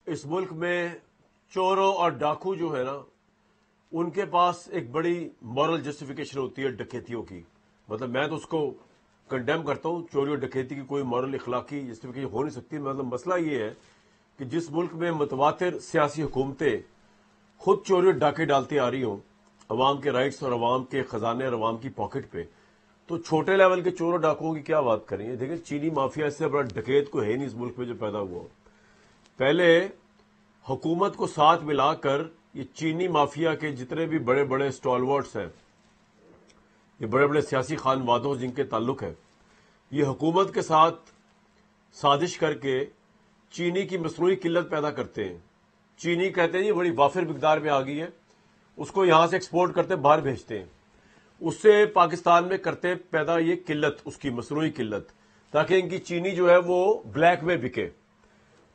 اس ملک میں چوروں اور ڈاکو جو ہے نا، ان کے پاس ایک بڑی مورل جسٹیفیکیشن ہوتی ہے ڈکیتیوں کی. مطلب میں تو اس کو کنڈیم کرتا ہوں، چوری اور ڈکیتی کی کوئی مورل اخلاقی جسٹیفیکیشن ہو نہیں سکتی. مطلب مسئلہ یہ ہے کہ جس ملک میں متواتر سیاسی حکومتیں خود چوری اور ڈاکے ڈالتی آ رہی ہوں عوام کے رائٹس اور عوام کے خزانے اور عوام کی پاکٹ پہ، تو چھوٹے لیول کے چوروں ڈاکوؤں کی کیا بات کریں گے؟ دیکھیں، چینی مافیا اس سے بڑا ڈکیت کو ہے نہیں اس ملک میں جو پیدا ہوا. پہلے حکومت کو ساتھ ملا کر یہ چینی مافیا کے جتنے بھی بڑے بڑے اسٹالورٹس ہیں، یہ بڑے بڑے سیاسی خانوادوں جن کے تعلق ہے، یہ حکومت کے ساتھ سازش کر کے چینی کی مصنوعی قلت پیدا کرتے ہیں. چینی کہتے ہیں یہ بڑی وافر مقدار میں آ گئی ہے، اس کو یہاں سے ایکسپورٹ کرتے باہر بھیجتے ہیں. اس سے پاکستان میں کرتے پیدا یہ قلت، اس کی مصنوعی قلت، تاکہ ان کی چینی جو ہے وہ بلیک میں بکے.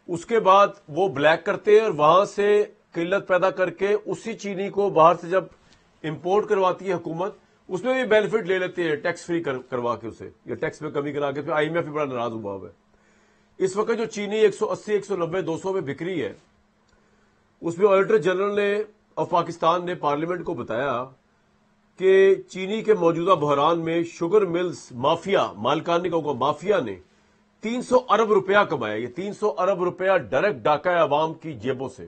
اس کے بعد وہ بلیک کرتے ہیں اور وہاں سے قلت پیدا کر کے اسی چینی کو باہر سے جب امپورٹ کرواتی ہے حکومت، اس میں بھی بینیفٹ لے لیتے ہیں ٹیکس فری کروا کے اسے، یا ٹیکس میں کمی کرا کے. آئی ایم ایف بھی بڑا ناراض ہوا ہے. اس وقت جو چینی 180 190 200 میں بک رہی ہے، اس میں آڈیٹر جنرل نے آف پاکستان نے پارلیمنٹ کو بتایا کہ چینی کے موجودہ بحران میں شوگر ملز مافیا، مالکان نہیں کہوں گا، مافیا نے 300 ارب روپیہ کمایا. یہ 300 ارب روپیہ ڈائریکٹ ڈاکہ ہے عوام کی جیبوں سے.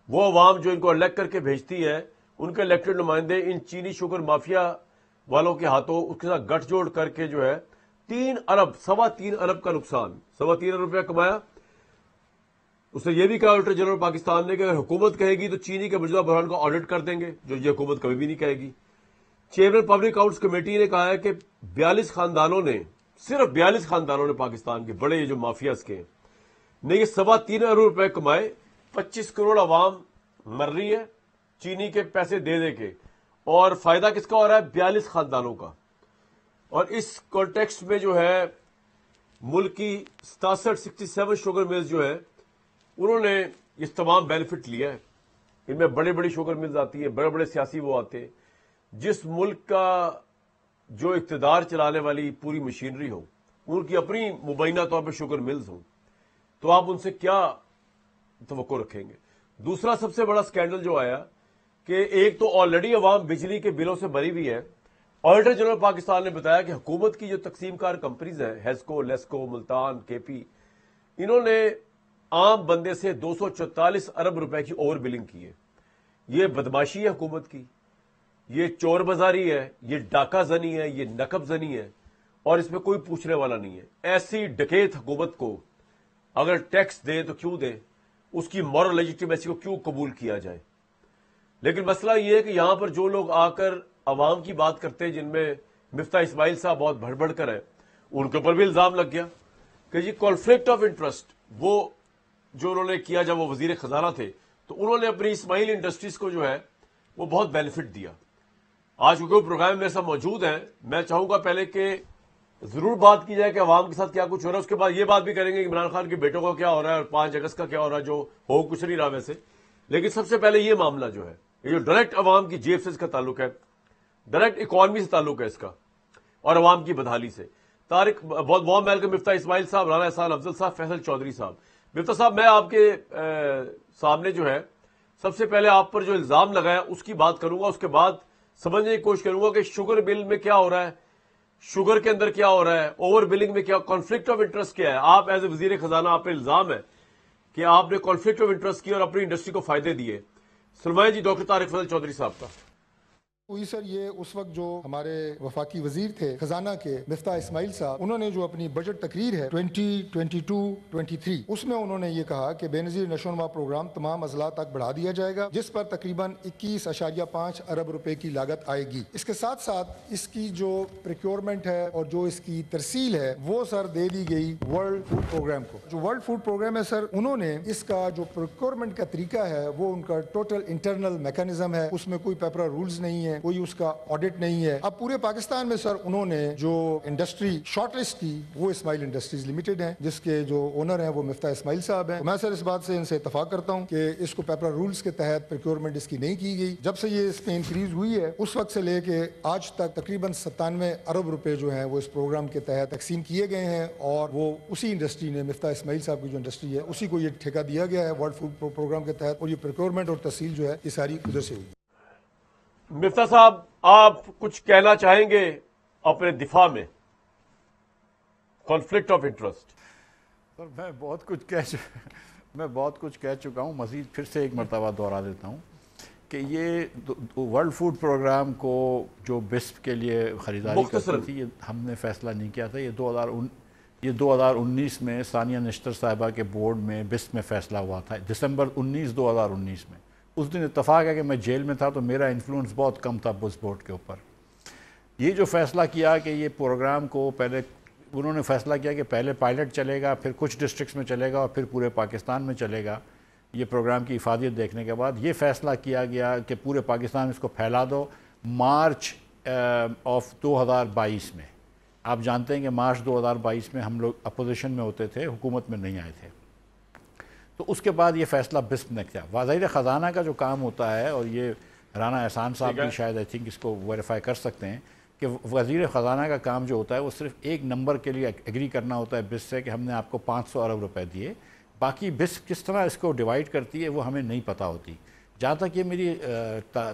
وہ عوام جو ان کو الیکٹ کر کے بھیجتی ہے، ان کے الیکٹڈ نمائندے ان چینی شوگر مافیا والوں کے ہاتھوں اس کے ساتھ گٹھ جوڑ کر کے جو ہے 3 ارب، 3.25 ارب کا نقصان، 3.25 ارب روپیہ کمایا. اس نے یہ بھی کہا آڈیٹر جنرل پاکستان نے کہ اگر حکومت کہے گی تو چینی کے موجودہ بحران کو آڈٹ کر دیں گے، جو یہ حکومت کبھی بھی نہیں کہے گی. چیئرمین پبلک اکاؤنٹس کمیٹی نے کہا ہے کہ 42 خاندانوں نے، صرف 42 خاندانوں نے پاکستان کے بڑے یہ جو مافیاز کے نے یہ 3.25 ارب روپے کمائے. 25 کروڑ عوام مر رہی ہے چینی کے پیسے دے دے کے، اور فائدہ کس کا ہو رہا ہے؟ 42 خاندانوں کا. اور اس کانٹیکسٹ میں جو ہے ملک کی 67 شوگر ملز جو ہے انہوں نے اس تمام بینیفٹ لیا ہے. ان میں بڑے بڑی شوگر ملز آتی ہیں، بڑے بڑے سیاسی وہ آتے ہیں. جس ملک کا جو اقتدار چلانے والی پوری مشینری ہو، ان کی اپنی مبینہ طور پہ شوگر ملز ہوں، تو آپ ان سے کیا توقع رکھیں گے؟ دوسرا سب سے بڑا سکینڈل جو آیا کہ ایک تو آلریڈی عوام بجلی کے بلوں سے بری ہوئی ہے. آڈیٹر جنرل پاکستان نے بتایا کہ حکومت کی جو تقسیم کار کمپنیز ہیں، ہیسکو، لیسکو، ملتان، کے پی، انہوں نے عام بندے سے 244 ارب روپے کی اوور بلنگ کی ہے. یہ بدماشی ہے حکومت کی، یہ چور بازاری ہے، یہ ڈاکہ زنی ہے، یہ نقب زنی ہے، اور اس میں کوئی پوچھنے والا نہیں ہے. ایسی ڈکیت حکومت کو اگر ٹیکس دے تو کیوں دے، اس کی مورل لیجیٹیمیسی کو کیوں قبول کیا جائے؟ لیکن مسئلہ یہ ہے کہ یہاں پر جو لوگ آ کر عوام کی بات کرتے ہیں، جن میں مفتاح اسماعیل صاحب بہت بڑھ بڑھ کر ہیں، ان کے اوپر بھی الزام لگ گیا کہ جی کانفلکٹ آف انٹرسٹ. وہ جو انہوں نے کیا جب وہ وزیر خزانہ تھے، تو انہوں نے اپنی اسماعیل انڈسٹریز کو جو ہے وہ بہت بینیفٹ دیا. آج کیونکہ وہ پروگرام میرے ساتھ موجود ہیں، میں چاہوں گا پہلے کہ ضرور بات کی جائے کہ عوام کے ساتھ کیا کچھ ہو رہا ہے. اس کے بعد یہ بات بھی کریں گے کہ عمران خان کے بیٹوں کا کیا ہو رہا ہے اور 5 اگست کا کیا ہو رہا ہے، جو ہو کچھ نہیں رہا ویسے. لیکن سب سے پہلے یہ معاملہ جو ہے، یہ جو ڈائریکٹ عوام کی جیب سے اس کا تعلق ہے، ڈائریکٹ اکانومی سے تعلق ہے اس کا، اور عوام کی بدحالی سے. طارق بہت وارم ویلکم مفتاح اسماعیل صاحب، رانا احسان افضل صاحب، فیصل چودھری صاحب. مفتاح صاحب، میں آپ کے سامنے جو ہے سب سے پہلے آپ پر جو الزام لگایا اس کی بات کروں گا، اس کے بعد سمجھنے کی کوشش کروں گا کہ شوگر بل میں کیا ہو رہا ہے، شوگر کے اندر کیا ہو رہا ہے، اوور بلنگ میں کیا، کانفلکٹ آف انٹرسٹ کیا ہے. آپ ایز اے وزیر خزانہ، آپ پہ الزام ہے کہ آپ نے کانفلکٹ آف انٹرسٹ کیا اور اپنی انڈسٹری کو فائدے دیے. سلمائے جی ڈاکٹر طارق فضل چودھری صاحب کا. ہوئی سر، یہ اس وقت جو ہمارے وفاقی وزیر تھے خزانہ کے مفتاح اسماعیل صاحب، انہوں نے جو اپنی بجٹ تقریر ہے 2022-23 اس میں انہوں نے یہ کہا کہ بے نظیر نشو و نما پروگرام تمام اضلاع تک بڑھا دیا جائے گا، جس پر تقریباً 21.5 ارب روپے کی لاگت آئے گی. اس کے ساتھ ساتھ اس کی جو پریکیورمنٹ ہے اور جو اس کی ترسیل ہے وہ سر دے دی گئی ورلڈ فوڈ پروگرام کو. جو ورلڈ فوڈ پروگرام ہے سر، انہوں نے اس کا جو پریکیورمنٹ کا طریقہ ہے وہ ان کا ٹوٹل انٹرنل میکانزم ہے، اس میں کوئی پیپرا رولز نہیں ہے. کوئی اس کا آڈٹ نہیں ہے. اب پورے پاکستان میں سر انہوں نے جو انڈسٹری شارٹ لسٹ کی وہ اسماعیل انڈسٹریز لمیٹڈ ہیں, جس کے جو اونر ہیں وہ مفتاح اسماعیل صاحب ہیں. میں سر اس بات سے ان سے اتفاق کرتا ہوں کہ اس کو پیپرا رولز کے تحت پروکیورمنٹ اس کی نہیں کی گئی. جب سے یہ اس میں انکریز ہوئی ہے اس وقت سے لے کے آج تک تقریباً 97 ارب روپے جو ہیں وہ اس پروگرام کے تحت تقسیم کیے گئے ہیں, اور وہ اسی انڈسٹری نے, مفتاح اسماعیل صاحب کی جو انڈسٹری ہے اسی کو یہ ٹھیکہ دیا گیا ہے ورلڈ فوڈ پروگرام کے تحت, اور یہ پروکیورمنٹ اور تحصیل جو ہے یہ ساری ادھر سے ہوئی. مفتاح صاحب, آپ کچھ کہنا چاہیں گے اپنے دفاع میں کانفلکٹ آف انٹرسٹ؟ سر میں بہت کچھ کہہ چکا ہوں. مزید پھر سے ایک مرتبہ دوہرا دیتا ہوں کہ یہ ورلڈ فوڈ پروگرام کو جو بسپ کے لیے خریداری کرتی تھی, یہ ہم نے فیصلہ نہیں کیا تھا. یہ 2019 میں ثانیہ نشتر صاحبہ کے بورڈ میں بسپ میں فیصلہ ہوا تھا, دسمبر 2019 میں. اس دن اتفاق ہے کہ میں جیل میں تھا تو میرا انفلوئنس بہت کم تھا بس بورڈ کے اوپر. یہ جو فیصلہ کیا کہ یہ پروگرام کو پہلے انہوں نے فیصلہ کیا کہ پہلے پائلٹ چلے گا, پھر کچھ ڈسٹرکٹس میں چلے گا, اور پھر پورے پاکستان میں چلے گا. یہ پروگرام کی افادیت دیکھنے کے بعد یہ فیصلہ کیا گیا کہ پورے پاکستان میں اس کو پھیلا دو. مارچ آف 2022 میں, آپ جانتے ہیں کہ مارچ 2022 میں ہم لوگ اپوزیشن میں ہوتے تھے, حکومت میں نہیں آئے تھے. تو اس کے بعد یہ فیصلہ بسپ نے کیا. وزیر خزانہ کا جو کام ہوتا ہے, اور یہ رانا احسان صاحب بھی شاید آئی تھنک اس کو ویریفائی کر سکتے ہیں, کہ وزیر خزانہ کا کام جو ہوتا ہے وہ صرف ایک نمبر کے لیے ایگری کرنا ہوتا ہے بسپ سے, کہ ہم نے آپ کو 500 ارب روپے دیے. باقی بسپ کس طرح اس کو ڈیوائیڈ کرتی ہے وہ ہمیں نہیں پتہ ہوتی. جہاں تک یہ میری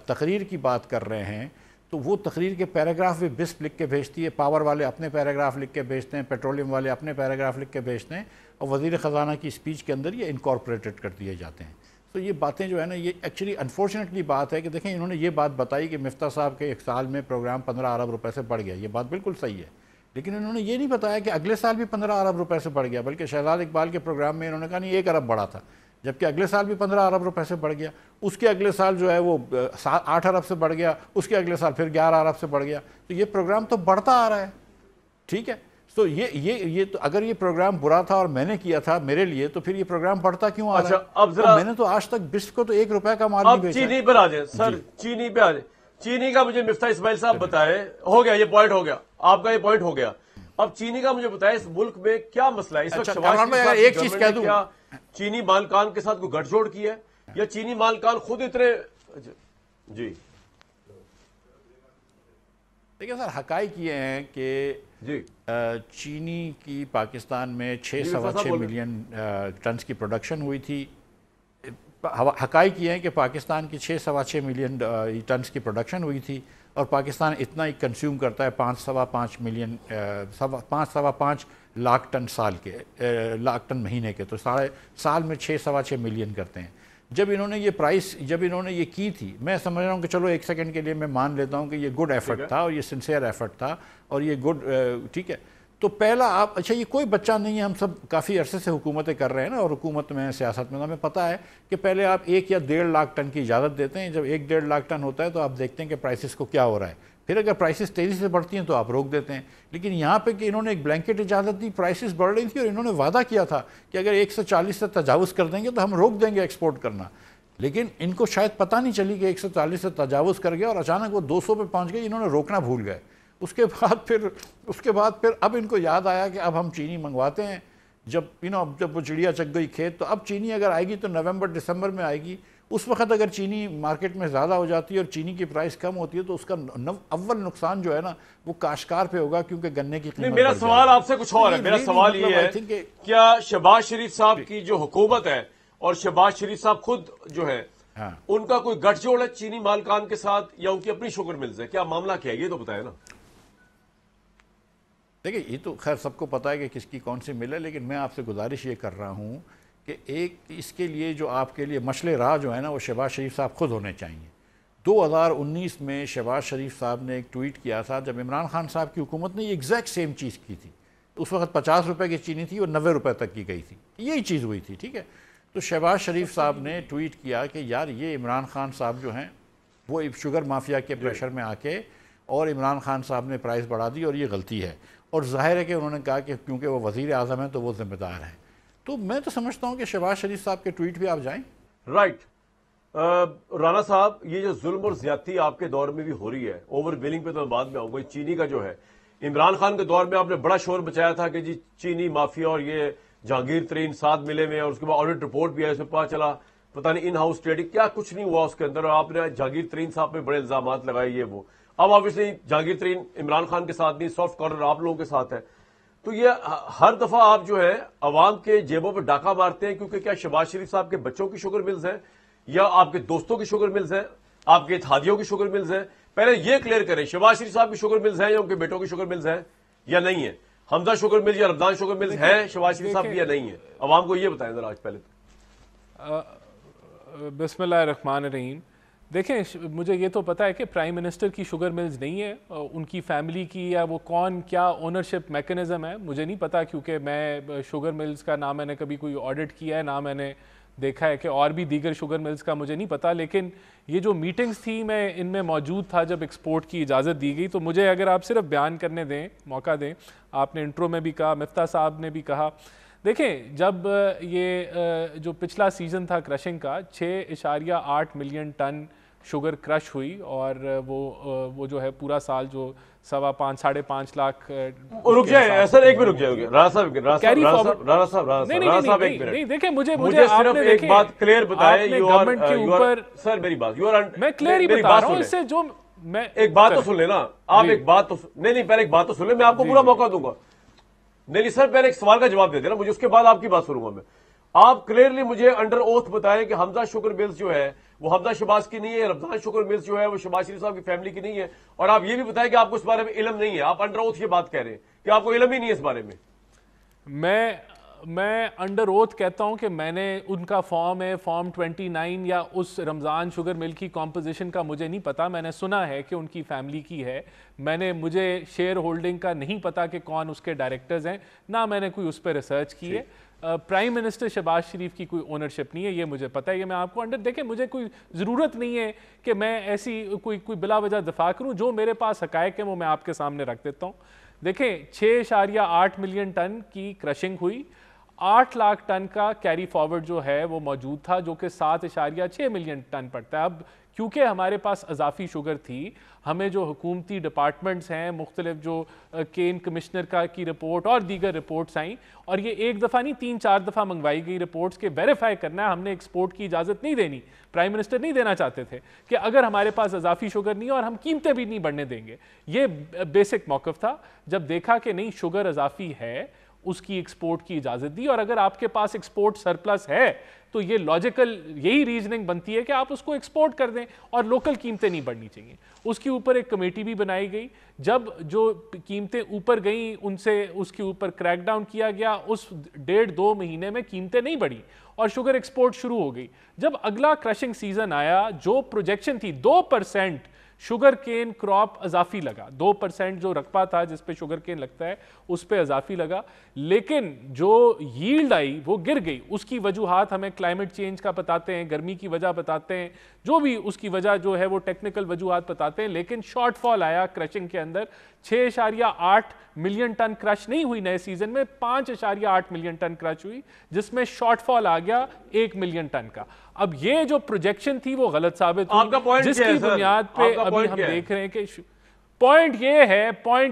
تقریر کی بات کر رہے ہیں, تو وہ تقریر کے پیراگراف بھی بسپ لکھ کے بھیجتی ہے. پاور والے اپنے پیراگراف لکھ کے بھیجتے ہیں, پیٹرولیم والے اپنے پیراگراف لکھ کے بھیجتے ہیں, اور وزیر خزانہ کی اسپیچ کے اندر یہ انکارپوریٹڈ کر دیے جاتے ہیں. تو یہ باتیں جو ہے نا, یہ ایکچولی انفارچونیٹلی بات ہے کہ دیکھیں انہوں نے یہ بات بتائی کہ مفتاح صاحب کے ایک سال میں پروگرام 15 ارب روپے سے بڑھ گیا. یہ بات بالکل صحیح ہے, لیکن انہوں نے یہ نہیں بتایا کہ اگلے سال بھی 15 ارب روپے سے بڑھ گیا. بلکہ شہزاد اقبال کے پروگرام میں انہوں نے کہا نہیں 1 ارب بڑھا تھا, جبکہ اگلے سال بھی 15 ارب روپے سے بڑھ گیا. اس کے اگلے سال جو ہے وہ 8 ارب سے بڑھ گیا, اس کے اگلے سال پھر 11 ارب سے بڑھ گیا. تو یہ پروگرام تو بڑھتا آ رہا ہے. ٹھیک ہے, تو یہ تو اگر یہ پروگرام برا تھا اور میں نے کیا تھا میرے لیے, تو پھر یہ پروگرام بڑھتا کیوں آ رہا ہے؟ اب ذرا میں نے تو آج تک بسپ کو تو 1 روپے کا مال نہیں بیچا. چینی پر آ جائیں سر, چینی پہ آ جائیں. چینی کا مجھے مفتاح اسماعیل صاحب بتائے, ہو گیا یہ پوائنٹ, ہو گیا آپ کا یہ پوائنٹ ہو گیا. اب چینی کا مجھے بتائے اس ملک میں کیا مسئلہ ہے اس وقت؟ ایک چیز کہہ دوں, کیا چینی مالکان کے ساتھ کوئی گٹھ جوڑ کی ہے, یا چینی مالکان خود اتنے؟ جی دیکھیں سر, حقائق یہ ہیں کہ جی چینی کی پاکستان میں 6.25 ملین ٹنز کی پروڈکشن ہوئی تھی. حقائق یہ ہیں کہ پاکستان کی 6.25 ملین ٹنز کی پروڈکشن ہوئی تھی, اور پاکستان اتنا ہی کنزیوم کرتا ہے 5.5 لاکھ ٹن سال کے, لاکھ ٹن مہینے کے. تو سال میں 6.25 ملین کرتے ہیں. جب انہوں نے یہ کی تھی, میں سمجھ رہا ہوں کہ چلو ایک سیکنڈ کے لیے میں مان لیتا ہوں کہ یہ گڈ ایفرٹ تھا, اور یہ سنسیئر ایفرٹ تھا, اور یہ گڈ, ٹھیک ہے. تو پہلا آپ, اچھا یہ کوئی بچہ نہیں ہے, ہم سب کافی عرصے سے حکومتیں کر رہے ہیں نا, اور حکومت میں سیاست میں ہمیں پتہ ہے کہ پہلے آپ 1 یا 1.5 لاکھ ٹن کی اجازت دیتے ہیں. جب 1-1.5 لاکھ ٹن ہوتا ہے تو آپ دیکھتے ہیں کہ پرائسز کو کیا ہو رہا ہے. پھر اگر پرائسز تیزی سے بڑھتی ہیں تو آپ روک دیتے ہیں. لیکن یہاں پہ کہ انہوں نے ایک بلینکٹ اجازت دی, پرائسز بڑھ رہی تھی, اور انہوں نے وعدہ کیا تھا کہ اگر 140 سے تجاوز کر دیں گے تو ہم روک دیں گے ایکسپورٹ کرنا. لیکن ان کو شاید پتہ نہیں چلی کہ 140 سے تجاوز کر گیا, اور اچانک وہ 200 پہ پہنچ گئے. انہوں نے روکنا بھول گئے. اس کے بعد پھر اب ان کو یاد آیا کہ اب ہم چینی منگواتے ہیں. جب وہ چڑیا چگ گئی کھیت, تو اب چینی اگر آئے گی تو نومبر دسمبر میں آئے گی. اس وقت اگر چینی مارکیٹ میں زیادہ ہو جاتی ہے اور چینی کی پرائس کم ہوتی ہے, تو اس کا اول نقصان جو ہے نا وہ کاشتکار پہ ہوگا, کیونکہ گنے کی قیمت. میرا سوال آپ سے کچھ اور ہے. میرا سوال یہ ہے, کیا شہباز شریف صاحب کی جو حکومت ہے اور شہباز شریف صاحب خود جو ہے, ان کا کوئی گٹھ جوڑ ہے چینی مالکان کے ساتھ, یا ان کی اپنی شوگر ملز ہے؟ کیا معاملہ کیا ہے یہ تو بتائیں نا. دیکھیں یہ تو خیر سب کو پتہ ہے کہ کس کی کون سی مل ہے, لیکن میں آپ سے گزارش یہ کر رہا ہوں کہ ایک اس کے لیے جو آپ کے لیے مشعل راہ جو ہے نا, وہ شہباز شریف صاحب خود ہونے چاہیے. 2019 میں شہباز شریف صاحب نے ایک ٹویٹ کیا تھا, جب عمران خان صاحب کی حکومت نے یہ ایگزیکٹ سیم چیز کی تھی. اس وقت 50 روپے کی چینی تھی اور 90 روپے تک کی گئی تھی, یہی چیز ہوئی تھی. ٹھیک ہے, تو شہباز شریف صاحب نے ٹویٹ کیا کہ یار یہ عمران خان صاحب جو ہیں وہ شوگر مافیا کے پریشر میں آ کے, اور عمران خان صاحب نے پرائس بڑھا دی, اور یہ غلطی ہے. اور ظاہر ہے کہ انہوں نے کہا کہ کیونکہ وہ وزیر اعظم ہیں تو وہ ذمہ دار ہیں. تو میں تو سمجھتا ہوں کہ شہباز شریف صاحب کے ٹویٹ پہ آپ جائیں. رائٹ. رانا صاحب یہ جو ظلم اور زیادتی آپ کے دور میں بھی ہو رہی ہے، اوور ویلنگ پہ تو میں بعد میں آؤں گا، چینی کا جو ہے عمران خان کے دور میں آپ نے بڑا شور بچایا تھا کہ جی چینی مافیا اور یہ جہانگیر ترین ساتھ ملے ہوئے، اور اس کے بعد آڈٹ رپورٹ بھی ہے، اس میں پتا چلا پتہ نہیں ان ہاؤس ٹریڈنگ کیا کچھ نہیں ہوا اس کے اندر، اور آپ نے جہانگیر ترین صاحب پہ بڑے الزامات لگائے یہ وہ. اب آبویسلی جہانگیر ترین عمران خان کے ساتھ نہیں، سافٹ کارنر آپ لوگوں کے ساتھ ہے. تو یہ ہر دفعہ آپ جو ہے عوام کے جیبوں پہ ڈاکہ مارتے ہیں، کیونکہ کیا شہباز شریف صاحب کے بچوں کی شوگر ملز ہیں یا آپ کے دوستوں کی شوگر ملز ہیں، آپ کے اتحادیوں کی شوگر ملز ہیں؟ پہلے یہ کلیئر کریں شہباز شریف صاحب کی شوگر ملز ہیں یا ان کے بیٹوں کی شوگر ملز ہیں یا نہیں ہے؟ حمزہ شوگر ملز یا رمضان شوگر ملز ہیں شہباز شریف صاحب کی یا نہیں ہے؟ عوام کو یہ بتائیں ذرا آج پہلے تو. بسم اللہ الرحمن الرحیم. دیکھیں مجھے یہ تو پتا ہے کہ پرائم منسٹر کی شوگر ملز نہیں ہے، ان کی فیملی کی یا وہ کون کیا اونرشپ میکنزم ہے مجھے نہیں پتا، کیونکہ میں شوگر ملز کا نہ میں نے کبھی کوئی آڈٹ کیا ہے نہ میں نے دیکھا ہے کہ اور بھی دیگر شوگر ملز کا مجھے نہیں پتا. لیکن یہ جو میٹنگز تھی میں ان میں موجود تھا جب ایکسپورٹ کی اجازت دی گئی. تو مجھے اگر آپ صرف بیان کرنے دیں، موقع دیں، آپ نے انٹرو میں بھی کہا، مفتاح صاحب نے بھی کہا، دیکھیں جب یہ جو پچھلا سیزن تھا کرشنگ کا 6.8 ملین ٹن شوگر کرش ہوئی، اور وہ جو ہے پورا سال جو 5.5 لاکھ. رک جائیں سر، ایک بھی رک جائے رانا صاحب نہیں دیکھیں مجھے صرف ایک بات کلیئر بتائیں. گورنمنٹ کے اوپر سر میری بات میں کلیئر ہی بتا رہا ہوں، اس سے جو میں ایک بات تو سن لینا آپ، ایک بات تو نہیں پہلے ایک بات تو سن لیں، میں آپ کو پورا موقع دوں گا. نہیں سر پہلے ایک سوال کا جواب دے دینا مجھے، اس کے بعد آپ کی بات سنوں گا میں. آپ کلیئرلی مجھے انڈر اوتھ بتائیں کہ حمزہ شوگر ملز جو ہے وہ حمزہ شہباز کی نہیں ہے، رمضان شوگر ملز جو ہے وہ شہباز شریف صاحب کی فیملی کی نہیں ہے، اور آپ یہ بھی بتائیں کہ آپ کو اس بارے میں علم نہیں ہے. آپ انڈر اوتھ یہ بات کہہ رہے ہیں کہ آپ کو علم ہی نہیں ہے اس بارے میں. میں انڈر اوتھ کہتا ہوں کہ میں نے ان کا فارم ہے فارم 29 یا اس رمضان شوگر مل کی کمپوزیشن کا مجھے نہیں پتا، میں نے سنا ہے کہ ان کی فیملی کی ہے. مجھے شیئر ہولڈنگ کا نہیں پتا کہ کون اس کے ڈائریکٹرز ہیں، نہ میں نے کوئی اس پہ ریسرچ کی ہے. پرائم منسٹر شہباز شریف کی کوئی اونرشپ نہیں ہے، یہ مجھے پتہ ہے. یہ میں آپ کو دیکھیں مجھے کوئی ضرورت نہیں ہے کہ میں ایسی کوئی بلا وجہ دفاع کروں. جو میرے پاس حقائق ہیں وہ میں آپ کے سامنے رکھ دیتا ہوں. دیکھیں 6.8 ملین ٹن کی کرشنگ ہوئی، 8 لاکھ ٹن کا کیری فارورڈ جو ہے وہ موجود تھا، جو کہ 7.6 ملین ٹن پڑتا ہے. اب کیونکہ ہمارے پاس اضافی شوگر تھی، ہمیں جو حکومتی ڈپارٹمنٹس ہیں، مختلف جو کین کمشنر کی رپورٹ اور دیگر رپورٹس آئیں، اور یہ ایک دفعہ نہیں 3-4 دفعہ منگوائی گئی رپورٹس کے ویریفائی کرنا ہے. ہم نے ایکسپورٹ کی اجازت نہیں دینی، پرائم منسٹر نہیں دینا چاہتے تھے کہ اگر ہمارے پاس اضافی شوگر نہیں اور ہم قیمتیں بھی نہیں بڑھنے دیں گے. یہ بیسک موقف تھا. جب دیکھا کہ نہیں شوگر اضافی ہے، اس کی ایکسپورٹ کی اجازت دی. اور اگر آپ کے پاس ایکسپورٹ سرپلس ہے تو یہ لاجیکل یہی ریزننگ بنتی ہے کہ آپ اس کو ایکسپورٹ کر دیں اور لوکل قیمتیں نہیں بڑھنی چاہیے. اس کے اوپر ایک کمیٹی بھی بنائی گئی. جب جو قیمتیں اوپر گئیں ان سے اس کے اوپر کریک ڈاؤن کیا گیا. اس 1.5-2 مہینے میں قیمتیں نہیں بڑھی اور شوگر ایکسپورٹ شروع ہو گئی. جب اگلا کرشنگ سیزن آیا، جو پروجیکشن تھی 2% شوگر کین کراپ اضافی لگا، 2% جو رقبہ تھا جس پہ شوگر کین لگتا ہے اس پہ اضافی لگا، لیکن جو ییلڈ آئی وہ گر گئی. اس کی وجوہات ہمیں کلائمیٹ چینج کا بتاتے ہیں، گرمی کی وجہ بتاتے ہیں، جو بھی اس کی وجہ جو ہے وہ ٹیکنیکل وجوہات بتاتے ہیں. لیکن شارٹ فال آیا کرشنگ کے اندر. 6.8 ملین ٹن کرش نہیں ہوئی نئے سیزن میں، 5.8 ملین ٹن کرش ہوئی، جس میں شارٹ فال آ گیا 1 ملین ٹن کا. اب یہ جو پروجیکشن تھی وہ غلط ثابت ہوئی، جس کی بنیاد پہ ابھی ہم دیکھ رہے ہیں کہ پوائنٹ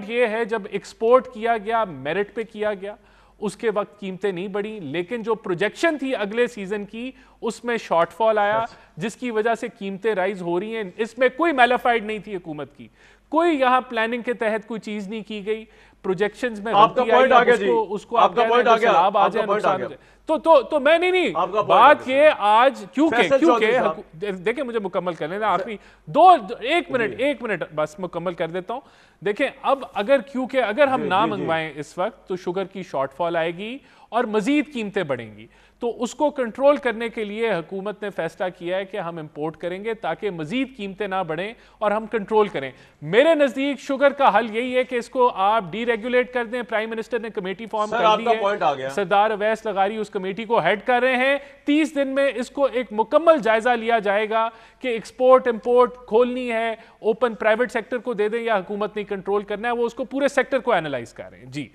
یہ ہے جب ایکسپورٹ کیا گیا میرٹ پہ کیا گیا، اس کے وقت قیمتیں نہیں بڑھی. لیکن جو پروجیکشن تھی اگلے سیزن کی اس میں شارٹ فال آیا، جس کی وجہ سے قیمتیں رائز ہو رہی ہیں. اس میں کوئی میلافائڈ نہیں تھی حکومت کی، کوئی یہاں پلاننگ کے تحت کوئی چیز نہیں کی گئی. پروجیکشنز میں غلطی آئی، اس کو آپ کہہ رہے ہیں سیلاب آ جائے، نقصان ہو جائے. تو میں نہیں بات یہ آج کیونکہ دیکھیں مجھے مکمل کرنے دیں، آخری 1 منٹ بس مکمل کر دیتا ہوں. دیکھیں اب اگر ہم نہ منگوائیں اس وقت تو شوگر کی شارٹ فال آئے گی اور مزید قیمتیں بڑھیں گی. تو اس کو کنٹرول کرنے کے لیے حکومت نے فیصلہ کیا ہے کہ ہم امپورٹ کریں گے تاکہ مزید قیمتیں نہ بڑھیں اور ہم کنٹرول کریں. میرے نزدیک شوگر کا حل یہی ہے کہ اس کو آپ ڈی ریگولیٹ کر دیں. پرائم منسٹر نے کمیٹی فارم کر دی ہے، سردار اویس لغاری اس کمیٹی کو ہیڈ کر رہے ہیں. 30 دن میں اس کو ایک مکمل جائزہ لیا جائے گا کہ ایکسپورٹ امپورٹ کھولنی ہے، اوپن پرائیویٹ سیکٹر کو دے دیں یا حکومت نے کنٹرول کرنا ہے. وہ اس کو پورے سیکٹر کو اینالائز کر رہے ہیں. جی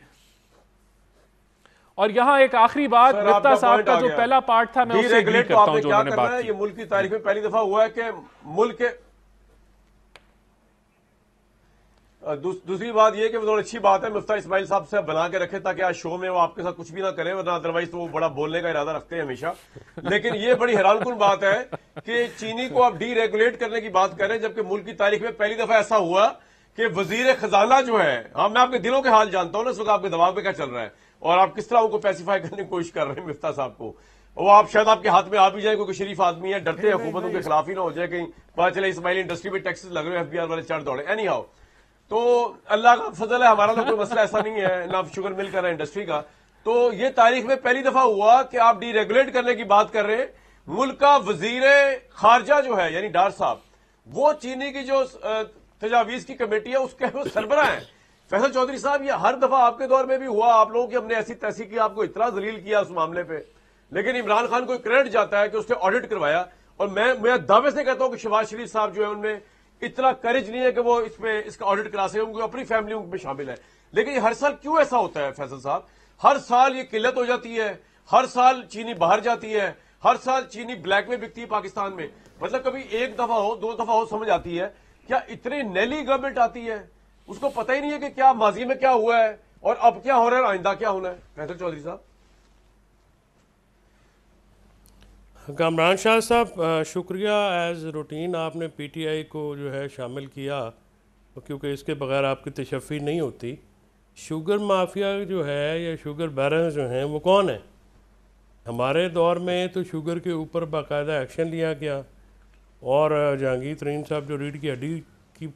اور یہاں ایک آخری بات مفتاح صاحب کا جو پہلا پارٹ تھا میں اسے ایگری کرتا ہوں جو انہوں نے بات کی. یہ ملک کی تاریخ میں پہلی دفعہ ہوا ہے کہ ملک کے دوسری بات یہ کہ وہ اچھی بات ہے مفتاح اسماعیل صاحب سے بنا کے رکھے تاکہ آج شو میں وہ آپ کے ساتھ کچھ بھی نہ کریں ورنہ ادروائز تو وہ بڑا بولنے کا ارادہ رکھتے ہیں ہمیشہ. لیکن یہ بڑی حیران کن بات ہے کہ چینی کو آپ ڈی ریگولیٹ کرنے کی بات کریں جبکہ ملک کی تاریخ میں پہلی دفعہ ایسا ہوا کہ وزیر خزانہ جو ہے, ہاں میں آپ کے دلوں کے حال جانتا ہوں نا اس وقت آپ کے دماغ پہ کیا چل رہا ہے اور آپ کس طرح ان کو پیسیفائی کرنے کی کوشش کر رہے ہیں مفتاح صاحب کو. وہ آپ شاید آپ کے ہاتھ میں آ بھی جائیں کیونکہ شریف آدمی ہے, ڈرتے ہیں حکومتوں کے خلاف ہی نہ ہو جائے کہیں پتا چلے اسماعیلی انڈسٹری میں ٹیکسز لگ رہے ہیں FBI والے چڑھ دوڑے. اینی ہاؤ تو اللہ کا فضل ہے, ہمارا تو کوئی مسئلہ ایسا نہیں ہے نہ شوگر مل کر ہے انڈسٹری کا. تو یہ تاریخ میں پہلی دفعہ ہوا کہ آپ ڈی ریگولیٹ کرنے کی بات کر رہے ہیں. ملک کا وزیر خارجہ جو ہے یعنی ڈار صاحب وہ چینی کی جو تجاویز کی کمیٹی ہے اس کے وہ سربراہ ہیں. فیصل چودھری صاحب یہ ہر دفعہ آپ کے دور میں بھی ہوا, آپ لوگوں کی ہم نے ایسی تحقیق کی, آپ کو اتنا ذلیل کیا اس معاملے پہ, لیکن عمران خان کو کریڈٹ جاتا ہے کہ اس نے آڈٹ کروایا. اور میں دعوے سے کہتا ہوں کہ شہباز شریف صاحب جو ہے ان میں اتنا کریج نہیں ہے کہ وہ اس کا آڈٹ کرا سکیں, ان کو اپنی فیملی ان میں شامل ہے. لیکن یہ ہر سال کیوں ایسا ہوتا ہے فیصل صاحب؟ ہر سال یہ قلت ہو جاتی ہے, ہر سال چینی باہر جاتی ہے, ہر سال چینی بلیک میں بکتی ہے پاکستان میں. مطلب کبھی ایک دفعہ ہو دو دفعہ ہو سمجھ آتی ہے, کیا اتنی نیلی گورنمنٹ آتی ہے اس کو پتہ ہی نہیں ہے کہ کیا ماضی میں کیا ہوا ہے اور اب کیا ہو رہا ہے, آئندہ کیا ہونا ہے. فیصل چودھری صاحب. کامران شاہ صاحب شکریہ, ایز روٹین آپ نے پی ٹی آئی کو جو ہے شامل کیا کیونکہ اس کے بغیر آپ کی تشفی نہیں ہوتی. شوگر مافیا جو ہے یا شوگر بیرنز جو ہیں وہ کون ہیں؟ ہمارے دور میں تو شوگر کے اوپر باقاعدہ ایکشن لیا گیا اور جہانگیر ترین صاحب جو ریڑھ کی ہڈی کی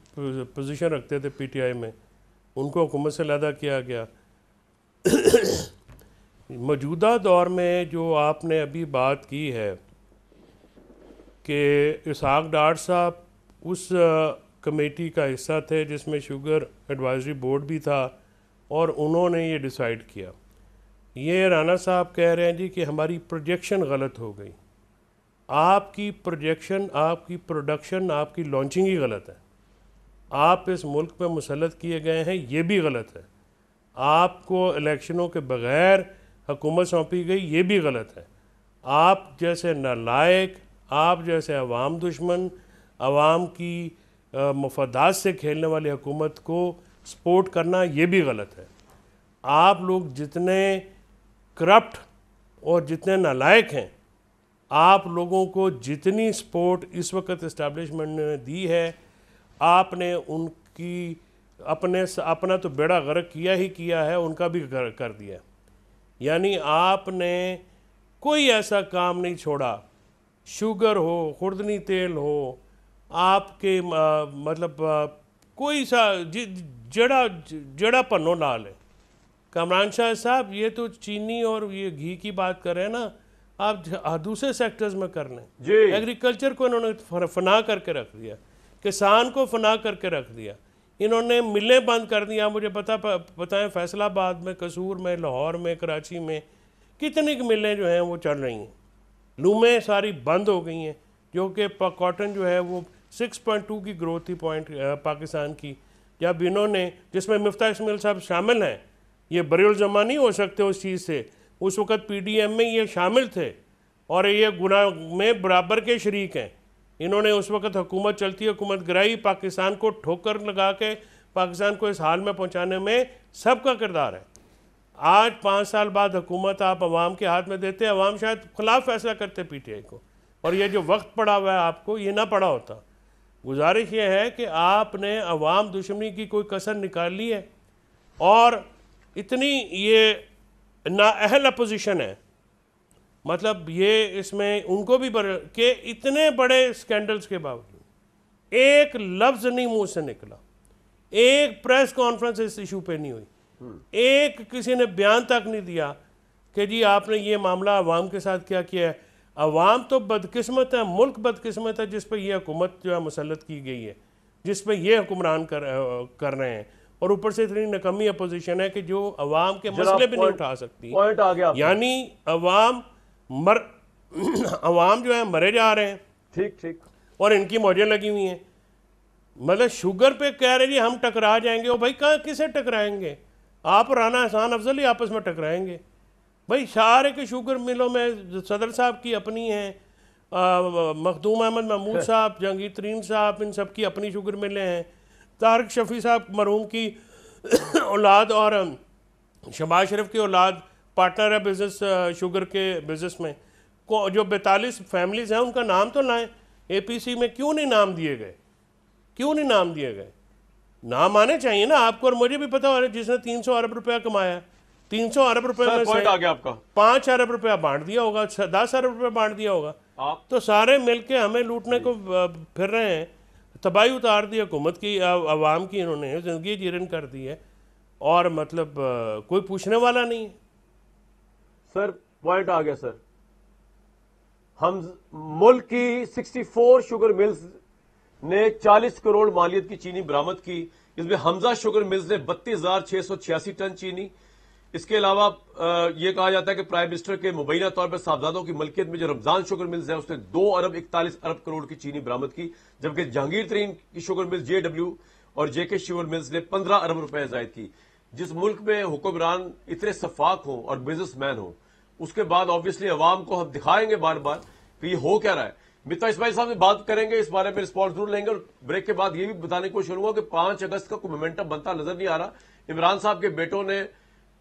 پوزیشن رکھتے تھے پی ٹی آئی میں ان کو حکومت سے علیحدہ کیا گیا. موجودہ دور میں جو آپ نے ابھی بات کی ہے کہ اسحاق ڈار صاحب اس کمیٹی کا حصہ تھے جس میں شوگر ایڈوائزری بورڈ بھی تھا اور انہوں نے یہ ڈیسائیڈ کیا. یہ رانا صاحب کہہ رہے ہیں جی کہ ہماری پروجیکشن غلط ہو گئی. آپ کی پروجیکشن, آپ کی پروڈکشن, آپ کی لانچنگ ہی غلط ہے. آپ اس ملک پہ مسلط کیے گئے ہیں یہ بھی غلط ہے. آپ کو الیکشنوں کے بغیر حکومت سونپی گئی یہ بھی غلط ہے. آپ جیسے نالائق, آپ جیسے عوام دشمن, عوام کی مفادات سے کھیلنے والی حکومت کو سپورٹ کرنا یہ بھی غلط ہے. آپ لوگ جتنے کرپٹ اور جتنے نالائق ہیں, آپ لوگوں کو جتنی سپورٹ اس وقت اسٹیبلشمنٹ نے دی ہے آپ نے ان کی اپنا تو بیڑا غرق کیا ہی کیا ہے, ان کا بھی کر دیا. یعنی آپ نے کوئی ایسا کام نہیں چھوڑا, شوگر ہو, خوردنی تیل ہو, آپ کے مطلب کوئی سا جڑا پنو نہ لے. کامران شاہ صاحب یہ تو چینی اور یہ گھی کی بات کر رہے ہیں نا, آپ دوسرے سیکٹرز میں کر لیں. ایگریکلچر کو انہوں نے فنا کر کے رکھ دیا, کسان کو فنا کر کے رکھ دیا, انہوں نے ملیں بند کر دیا. مجھے بتائیں فیصل آباد میں, قصور میں, لاہور میں, کراچی میں کتنی ملیں جو ہیں وہ چل رہی ہیں. لومیں ساری بند ہو گئی ہیں جو کہ کاٹن جو ہے وہ 6.2 کی گروتھ تھی پوائنٹ پاکستان کی. جب انہوں نے, جس میں مفتاح اسماعیل صاحب شامل ہیں, یہ بری الزمہ نہیں ہو سکتے اس چیز سے, اس وقت پی ڈی ایم میں یہ شامل تھے اور یہ گناہ میں برابر کے شریک ہیں. انہوں نے اس وقت حکومت چلتی حکومت گرائی, پاکستان کو ٹھوکر لگا کے پاکستان کو اس حال میں پہنچانے میں سب کا کردار ہے. آج 5 سال بعد حکومت آپ عوام کے ہاتھ میں دیتے, عوام شاید خلاف فیصلہ کرتے پی ٹی آئی کو, اور یہ جو وقت پڑا ہوا ہے آپ کو یہ نہ پڑا ہوتا. گزارش یہ ہے کہ آپ نے عوام دشمنی کی کوئی کسر نکال لی ہے اور اتنی یہ نااہل اپوزیشن ہے, مطلب یہ اس میں ان کو بھی کہ اتنے بڑے سکینڈلز کے باوجود ایک لفظ نہیں منہ سے نکلا, ایک پریس کانفرنس اس ایشو پہ نہیں ہوئی, ایک کسی نے بیان تک نہیں دیا کہ جی آپ نے یہ معاملہ عوام کے ساتھ کیا کیا ہے. عوام تو بدقسمت ہے, ملک بدقسمت ہے جس پہ یہ حکومت جو ہے مسلط کی گئی ہے, جس پہ یہ حکمران کر رہے ہیں, اور اوپر سے اتنی نکمی اپوزیشن ہے کہ جو عوام کے مسئلے بھی نہیں اٹھا سکتی. یعنی عوام جو ہے مرے جا رہے ہیں, ٹھیک, اور ان کی موجیں لگی ہوئی ہیں. مطلب شوگر پہ کہہ رہے جی ہم ٹکرا جائیں گے, وہ بھائی کہاں کسے ٹکرائیں گے؟ آپ رانا احسان افضل ہی آپس میں ٹکرائیں گے. بھائی سارے کے شوگر ملوں میں صدر صاحب کی اپنی ہیں، مخدوم احمد محمود صاحب، جہانگیر ترین صاحب، ان سب کی اپنی شوگر ملیں ہیں، طارق شفیع صاحب مرحوم کی اولاد اور شہباز شریف کی اولاد پارٹنر ہے بزنس شوگر کے بزنس میں. جو 42 فیملیز ہیں ان کا نام تو لائیں. اے پی سی میں کیوں نہیں نام دیے گئے؟ کیوں نہیں نام دیے گئے؟ نام آنے چاہیے نا آپ کو اور مجھے بھی پتا ہو رہا ہے. جس نے 300 ارب روپیہ کمایا، 300 ارب روپے میں سے 5 ارب روپیہ بانٹ دیا ہوگا، 10 ارب روپیہ بانٹ دیا ہوگا، تو سارے مل کے ہمیں لوٹنے کو پھر رہے ہیں. تباہی اتار دی حکومت کی، عوام کی، انہوں نے زندگی جیرن کر دی ہے اور مطلب کوئی پوچھنے والا نہیں ہے. سر پوائنٹ آ گیا سر. ہم ملک کی 64 شوگر ملز نے 40 کروڑ مالیت کی چینی برآمد کی، اس میں حمزہ شوگر ملز نے 32,686 ٹن چینی. اس کے علاوہ یہ کہا جاتا ہے کہ پرائم منسٹر کے مبینہ طور پر صاحبزادوں کی ملکیت میں جو رمضان شوگر ملز ہے اس نے 2 ارب 41 ارب کروڑ کی چینی برآمد کی، جبکہ جہانگیر ترین کی شوگر ملز JW اور JK شوگر ملز نے 15 ارب روپے زائد کی. جس ملک میں حکمران اتنے شفاف ہوں اور بزنس مین ہوں، اس کے بعد آبویسلی عوام کو ہم دکھائیں گے بار بار کہ یہ ہو کیا رہا ہے. مفتا اسماعیل صاحب سے بات کریں گے، اس بارے میں رسپانس ضرور لیں گے، اور بریک کے بعد یہ بھی بتانے کی کوشش کروں گا کہ 5 اگست کا کوئی مومنٹم بنتا نظر نہیں آ رہا. عمران صاحب کے بیٹوں نے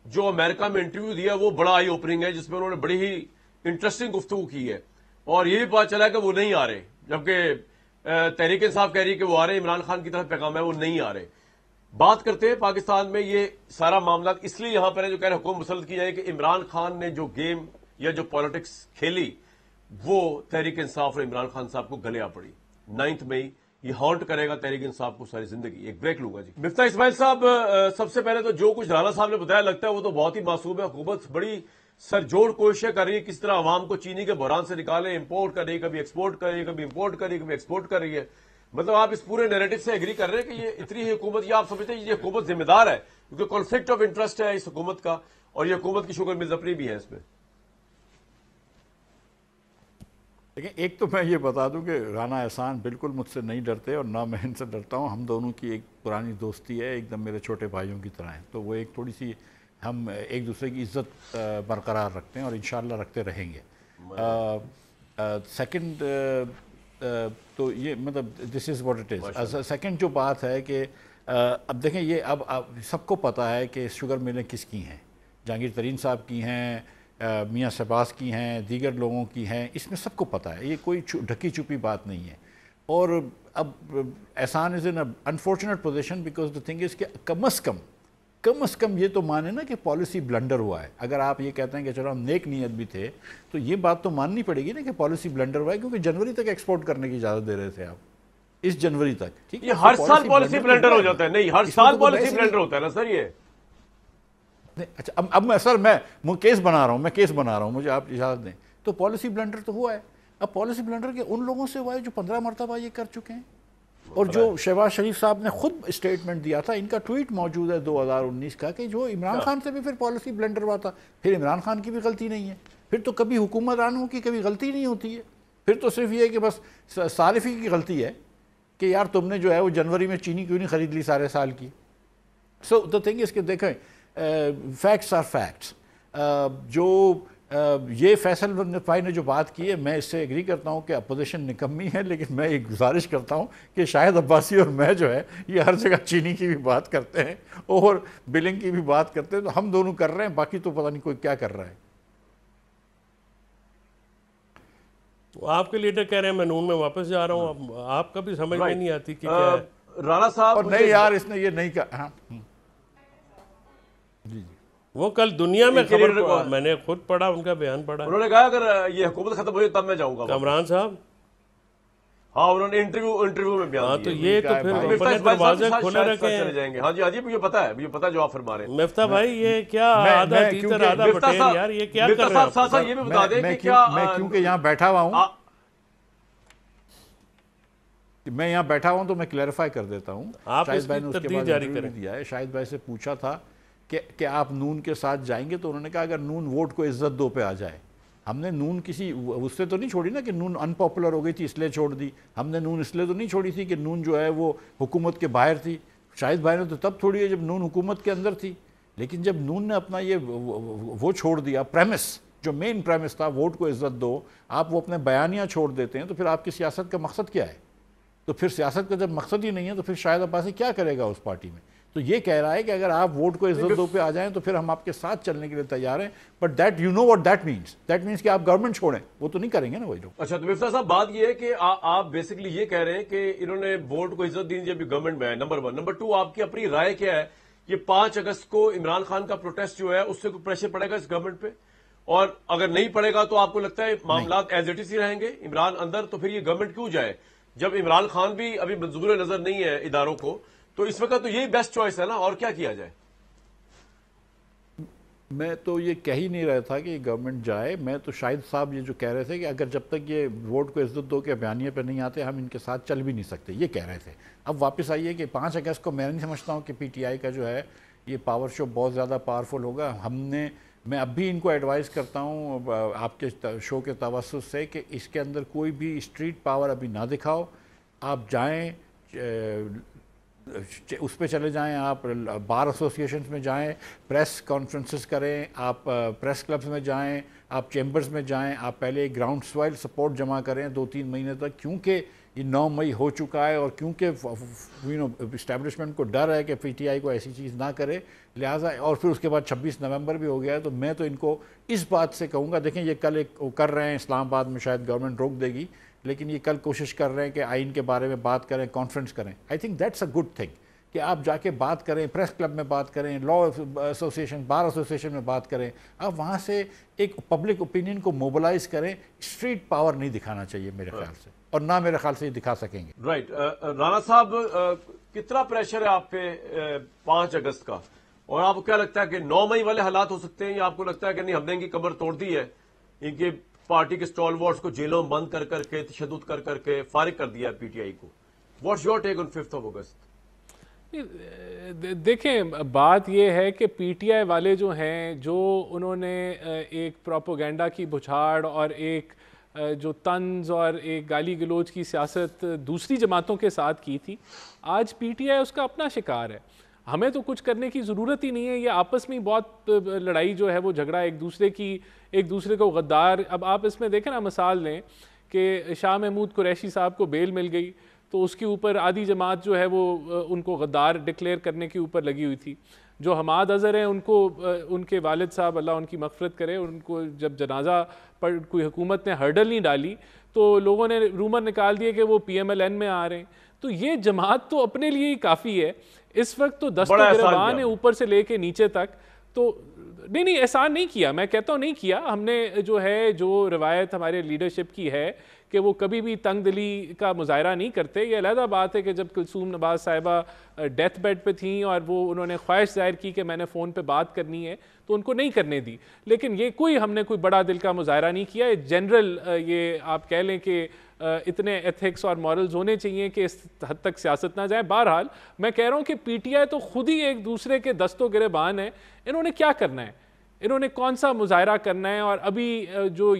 جو امریکہ میں انٹرویو دیا وہ بڑا آئی اوپننگ ہے، جس میں انہوں نے بڑی ہی انٹرسٹنگ گفتگو کی ہے، اور یہ بھی پتا چلا کہ وہ نہیں آ رہے، جبکہ تحریک انصاف کہہ رہی ہے کہ وہ آ رہے ہیں. عمران خان کی طرف پیغام ہے وہ نہیں آ رہے. بات کرتے ہیں پاکستان میں یہ سارا معاملات اس لیے یہاں پر ہے جو کہہ رہے حکومت مسلط کی جائے کہ عمران خان نے جو گیم یا جو پالیٹکس کھیلی وہ تحریک انصاف اور عمران خان صاحب کو گلے آ پڑی. 9 مئی یہ ہانٹ کرے گا تحریک انصاف کو ساری زندگی. ایک بریک لوں گا جی. مفتا اسماعیل صاحب، سب سے پہلے تو جو کچھ رانا صاحب نے بتایا لگتا ہے وہ تو بہت ہی معصوم ہے. حکومت بڑی سرجوڑ کوششیں کر رہی ہے کس طرح عوام کو چینی کے بحران سے نکالے. امپورٹ کر رہی ہے، کبھی ایکسپورٹ کر رہی ہے، کبھی امپورٹ کر رہی ہے، کبھی ایکسپورٹ کر رہی ہے. مطلب آپ اس پورے نیریٹو سے ایگری کر رہے ہیں کہ یہ اتنی ہی حکومت، یا آپ سمجھتے ہیں یہ حکومت ذمہ دار ہے کیونکہ کانفلکٹ آف انٹرسٹ ہے اس حکومت کا، اور یہ حکومت کی شوگر ملز اپنی بھی ہے اس میں؟ لیکن ایک تو میں یہ بتا دوں کہ رانا احسان بالکل مجھ سے نہیں ڈرتے اور نہ میں ان سے ڈرتا ہوں. ہم دونوں کی ایک پرانی دوستی ہے، ایک دم میرے چھوٹے بھائیوں کی طرح ہیں. تو وہ ایک تھوڑی سی ہم ایک دوسرے کی عزت برقرار رکھتے ہیں اور انشاءاللہ رکھتے رہیں گے. سیکنڈ تو یہ مطلب this is what it is. Second جو بات ہے کہ اب دیکھیں یہ اب سب کو پتہ ہے کہ شوگر ملیں کس کی ہیں. جہانگیر ترین صاحب کی ہیں، میاں شہباز کی ہیں، دیگر لوگوں کی ہیں. اس میں سب کو پتہ ہے، یہ کوئی ڈھکی چھپی بات نہیں ہے. اور اب Ehsan is in unfortunate position because the thing is کہ کم از کم یہ تو مانے نا کہ پالیسی بلنڈر ہوا ہے. اگر آپ یہ کہتے ہیں کہ چلو ہم نیک نیت بھی تھے تو یہ بات تو ماننی پڑے گی نا کہ پالیسی بلنڈر ہوا ہے، کیونکہ جنوری تک ایکسپورٹ کرنے کی اجازت دے رہے تھے آپ، اس جنوری تک. ٹھیک ہے، یہ ہر سال پالیسی بلنڈر ہو جاتا ہے. نہیں، ہر سال پالیسی بلنڈر ہوتا ہے نا سر. یہ اچھا اب میں سر میں کیس بنا رہا ہوں مجھے آپ اجازت دیں. تو پالیسی بلنڈر تو ہوا ہے. اب پالیسی بلنڈر کے ان لوگوں سے ہوا ہے جو 15 مرتبہ یہ کر چکے ہیں، اور جو شہباز شریف صاحب نے خود اسٹیٹمنٹ دیا تھا، ان کا ٹویٹ موجود ہے 2019 کا، کہ جو عمران خان سے بھی پھر پالیسی بلنڈر ہوا تھا. پھر عمران خان کی بھی غلطی نہیں ہے، پھر تو کبھی حکومرانوں کی کبھی غلطی نہیں ہوتی ہے. پھر تو صرف یہ ہے کہ بس صارفی کی غلطی ہے کہ یار تم نے جو ہے وہ جنوری میں چینی کیوں نہیں خرید لی سارے سال کی. سو دا تھنگ اس کے دیکھیں فیکٹس آر فیکٹس. جو یہ فیصل بھائی نے جو بات کی ہے میں اس سے ایگری کرتا ہوں کہ اپوزیشن نکمی ہے، لیکن میں ایک گزارش کرتا ہوں کہ شاہد عباسی اور میں جو ہے یہ ہر جگہ چینی کی بھی بات کرتے ہیں اور بلنگ کی بھی بات کرتے ہیں، تو ہم دونوں کر رہے ہیں، باقی تو پتہ نہیں کوئی کیا کر رہا ہے. آپ کے لیڈر کہہ رہے ہیں میں نون میں واپس جا رہا ہوں. آپ کا بھی سمجھ میں نہیں آتی کہ کیا ہے. رانا صاحب اور نہیں یار اس نے یہ نہیں کہا. جی وہ کل دنیا میں خبر میں نے خود پڑھا، ان کا بیان پڑھا. انہوں نے کہا اگر یہ حکومت ختم ہو جائے تب میں جاؤں گا. کامران صاحب ہاں انہوں نے انٹرویو میں بیان تو یہ تو پھر اپنے دروازے کھلے رکھے ہیں. چلے جائیں گے. ہاں جی مجھے پتا ہے، مجھے پتا جو آپ فرما رہے ہیں. مفتہ بھائی یہ کیا آدھا تیتر آدھا بٹیر یار، یہ کیا کر رہے ہیں؟ صاحب یہ بھی بتا دیں کہ کیا میں کیونکہ یہاں بیٹھا ہوا ہوں تو میں کلیریفائی کر دیتا ہوں. شاہد بھائی نے اس کے بعد انٹرویو دیا ہے. شاہد بھائی سے پوچھا تھا کہ آپ نون کے ساتھ جائیں گے، تو انہوں نے کہا اگر نون ووٹ کو عزت دو پہ آ جائے. ہم نے نون کسی اس سے تو نہیں چھوڑی نا کہ نون ان پاپولر ہو گئی تھی اس لیے چھوڑ دی. ہم نے نون اس لیے تو نہیں چھوڑی تھی کہ نون جو ہے وہ حکومت کے باہر تھی. شاہد بھائی نے تو تب چھوڑی ہے جب نون حکومت کے اندر تھی. لیکن جب نون نے اپنا یہ وہ چھوڑ دیا پریمس، جو مین پریمس تھا ووٹ کو عزت دو، آپ وہ اپنے بیانیہ چھوڑ دیتے ہیں تو پھر آپ کی سیاست کا مقصد کیا ہے؟ تو پھر سیاست کا جب مقصد ہی نہیں ہے تو پھر شاہد عباسی کیا کرے گا اس پارٹی میں؟ تو یہ کہہ رہا ہے کہ اگر آپ ووٹ کو عزت دو پہ آ جائیں تو پھر ہم آپ کے ساتھ چلنے کے لیے تیار ہیں، but that you know what that means کہ آپ گورنمنٹ چھوڑیں، وہ تو نہیں کریں گے نا وہی لوگ۔ اچھا، تو مفتاح صاحب بات یہ ہے کہ آپ بیسکلی یہ کہہ رہے ہیں کہ انہوں نے ووٹ کو عزت دی جب گورنمنٹ میں ہے، نمبر 1۔ نمبر 2، آپ کی اپنی رائے کیا ہے؟ یہ 5 اگست کو عمران خان کا پروٹیسٹ جو ہے اس سے کوئی پریشر پڑے گا اس گورنمنٹ پہ؟ اور اگر نہیں پڑے گا تو آپ کو لگتا ہے معاملات ایز اٹ از ہی رہیں گے عمران اندر؟ تو پھر یہ گورنمنٹ کیوں جائے جب عمران خان بھی ابھی منظور نظر نہیں ہے اداروں کو؟ تو اس وقت تو یہی بیسٹ چوائس ہے نا، اور کیا کیا جائے؟ میں تو یہ کہہ ہی نہیں رہا تھا کہ یہ گورنمنٹ جائے، میں تو شاہد صاحب یہ جو کہہ رہے تھے کہ اگر جب تک یہ ووٹ کو عزت دو کے بیانیے پہ نہیں آتے ہم ان کے ساتھ چل بھی نہیں سکتے، یہ کہہ رہے تھے۔ اب واپس آئیے کہ 5 اگست کو میں نہیں سمجھتا ہوں کہ پی ٹی آئی کا جو ہے یہ پاور شو بہت زیادہ پاورفل ہوگا۔ میں اب بھی ان کو ایڈوائز کرتا ہوں آپ کے شو کے توسط سے کہ اس کے اندر کوئی بھی اسٹریٹ پاور ابھی نہ دکھاؤ، آپ جائیں اس پہ چلے جائیں، آپ بار ایسوسیشنز میں جائیں، پریس کانفرنسز کریں، آپ پریس کلبز میں جائیں، آپ چیمبرز میں جائیں، آپ پہلے گراؤنڈ سوائل سپورٹ جمع کریں 2-3 مہینے تک، کیونکہ یہ 9 مئی ہو چکا ہے اور کیونکہ اسٹیبلشمنٹ کو ڈر ہے کہ پی ٹی آئی کو ایسی چیز نہ کرے، لہٰذا اور پھر اس کے بعد 26 نومبر بھی ہو گیا ہے، تو میں تو ان کو اس بات سے کہوں گا، دیکھیں یہ کل ایک کر رہے ہیں اسلام آباد میں، شاید گورنمنٹ روک دے گی، لیکن یہ کل کوشش کر رہے ہیں کہ آئین کے بارے میں بات کریں، کانفرنس کریں۔ I think that's a good thing کہ آپ جا کے بات کریں، پریس کلب میں بات کریں، لا ایسوسیشن، بار ایسوسیشن میں بات کریں، آپ وہاں سے ایک پبلک اوپینین کو موبلائز کریں۔ اسٹریٹ پاور نہیں دکھانا چاہیے میرے خیال سے، اور نہ میرے خیال سے یہ دکھا سکیں گے۔ رائٹ، رانا صاحب کتنا پریشر ہے آپ پہ 5 اگست کا، اور آپ کو کیا لگتا ہے کہ 9 مئی والے حالات ہو سکتے ہیں، یا آپ کو لگتا ہے کہ نہیں ہم نے ان کی کمر توڑ دی ہے، ان کے پارٹی کے سٹال وارڈز کو جیلوں میں بند کر کے تشدد کر کے فارغ کر دیا ہے پی ٹی آئی کو؟ واٹس یور ٹیک آن 5 اگست؟ دیکھیں، بات یہ ہے کہ پی ٹی آئی والے جو ہیں، جو انہوں نے ایک پروپیگنڈا کی بچھاڑ اور ایک جو طنز اور ایک گالی گلوچ کی سیاست دوسری جماعتوں کے ساتھ کی تھی، آج پی ٹی آئی اس کا اپنا شکار ہے۔ ہمیں تو کچھ کرنے کی ضرورت ہی نہیں ہے، یہ آپس میں بہت لڑائی جو ہے وہ جھگڑا ایک دوسرے کو غدار۔ اب آپ اس میں دیکھیں نا، مثال لیں کہ شاہ محمود قریشی صاحب کو بیل مل گئی تو اس کے اوپر آدھی جماعت جو ہے وہ ان کو غدار ڈکلیئر کرنے کے اوپر لگی ہوئی تھی۔ جو حماد اظہر ہیں، ان کو ان کے والد صاحب اللہ ان کی مغفرت کرے، ان کو جب جنازہ پر کوئی حکومت نے ہرڈل نہیں ڈالی تو لوگوں نے رومر نکال دیے کہ وہ پی ایم ایل این میں آ رہے ہیں۔ تو یہ جماعت تو اپنے لیے ہی کافی ہے اس وقت، تو دست و گریبان ہے اوپر سے لے کے نیچے تک۔ تو نہیں احسان نہیں کیا، میں کہتا ہوں نہیں کیا ہم نے، جو ہے جو روایت ہمارے لیڈرشپ کی ہے کہ وہ کبھی بھی تنگ دلی کا مظاہرہ نہیں کرتے۔ یہ علیحدہ بات ہے کہ جب کلثوم نواز صاحبہ ڈیتھ بیڈ پہ تھیں اور انہوں نے خواہش ظاہر کی کہ میں نے فون پہ بات کرنی ہے تو ان کو نہیں کرنے دی، لیکن یہ ہم نے کوئی بڑا دل کا مظاہرہ نہیں کیا۔ جنرل یہ آپ کہہ لیں کہ اتنے ایتھکس اور مورلز ہونے چاہیے کہ اس حد تک سیاست نہ جائے۔ بہرحال میں کہہ رہا ہوں کہ پی ٹی آئی تو خود ہی ایک دوسرے کے دست و گریبان ہے، انہوں نے کیا کرنا ہے، انہوں نے کون سا مظاہرہ کرنا ہے؟ اور ابھی جو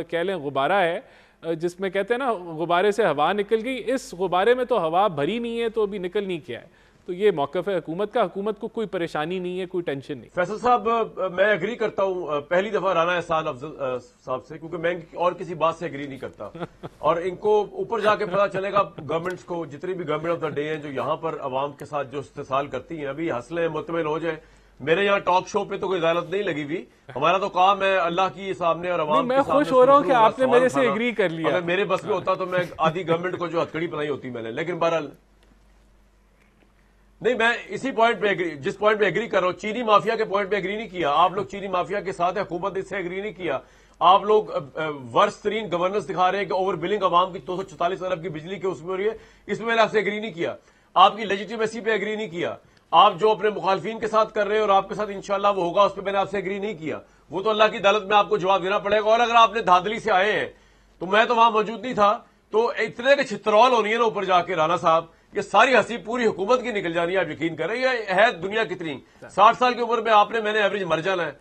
کہہ لیں غبارہ ہے، جس میں کہتے ہیں نا غبارے سے ہوا نکل گئی، اس غبارے میں تو ہوا بھری نہیں ہے تو ابھی نکل نہیں کیا ہے۔ تو یہ موقف ہے حکومت کا، حکومت کو کوئی پریشانی نہیں ہے، کوئی ٹینشن نہیں۔ فیصل صاحب، میں ایگری کرتا ہوں پہلی دفعہ رانا احسان افضل صاحب سے، کیونکہ میں اور کسی بات سے ایگری نہیں کرتا، اور ان کو اوپر جا کے پتا چلے گا گورنمنٹس کو، جتنی بھی گورنمنٹ آف دا ڈے ہیں جو یہاں پر عوام کے ساتھ جو استحصال کرتی ہیں، ابھی حوصلے لیں، مطمئن ہو جائیں۔ میرے یہاں ٹاک شو پہ تو کوئی عدالت نہیں لگی ہوئی، ہمارا تو کام ہے اللہ کی سامنے اور عوام کے سامنے۔ میں خوش ہو رہا ہوں کہ آپ نے میرے سے ایگری کر لیا۔ اگر میرے بس میں ہوتا تو میں آدھی گورنمنٹ کو جو ہتکڑی بنائی ہوتی میں نے، لیکن بہرحال نہیں، میں اسی پوائنٹ پہ جس پوائنٹ پہ ایگری کر رہا ہوں، چینی مافیا کے پوائنٹ پہ ایگری نہیں کیا۔ آپ لوگ چینی مافیا کے ساتھ حکومت اس سے ایگری نہیں کیا۔ آپ لوگ ورسٹ ترین گورننس دکھا رہے ہیں کہ اوور بلنگ عوام کی 244 ارب کی بجلی کے اس میں ہو رہی ہے، اس میں نے آپ سے ایگری نہیں کیا۔ آپ کی لیجیٹیمیسی پہ ایگری نہیں کیا۔ آپ جو اپنے مخالفین کے ساتھ کر رہے ہیں اور آپ کے ساتھ انشاءاللہ وہ ہوگا، اس پہ میں نے آپ سے ایگری نہیں کیا۔ وہ تو اللہ کی عدالت میں آپ کو جواب دینا پڑے گا۔ اور اگر آپ نے دھاندلی سے آئے ہیں تو میں تو وہاں موجود نہیں تھا، تو اتنے کے چھترول ہونی ہے نا اوپر جا کے رانا صاحب، یہ ساری ہنسی پوری حکومت کی نکل جانی ہے، آپ یقین کریں۔ یہ ہے دنیا کتنی 60 سال کی عمر میں آپ نے، میں نے ایوریج مر جانا ہے،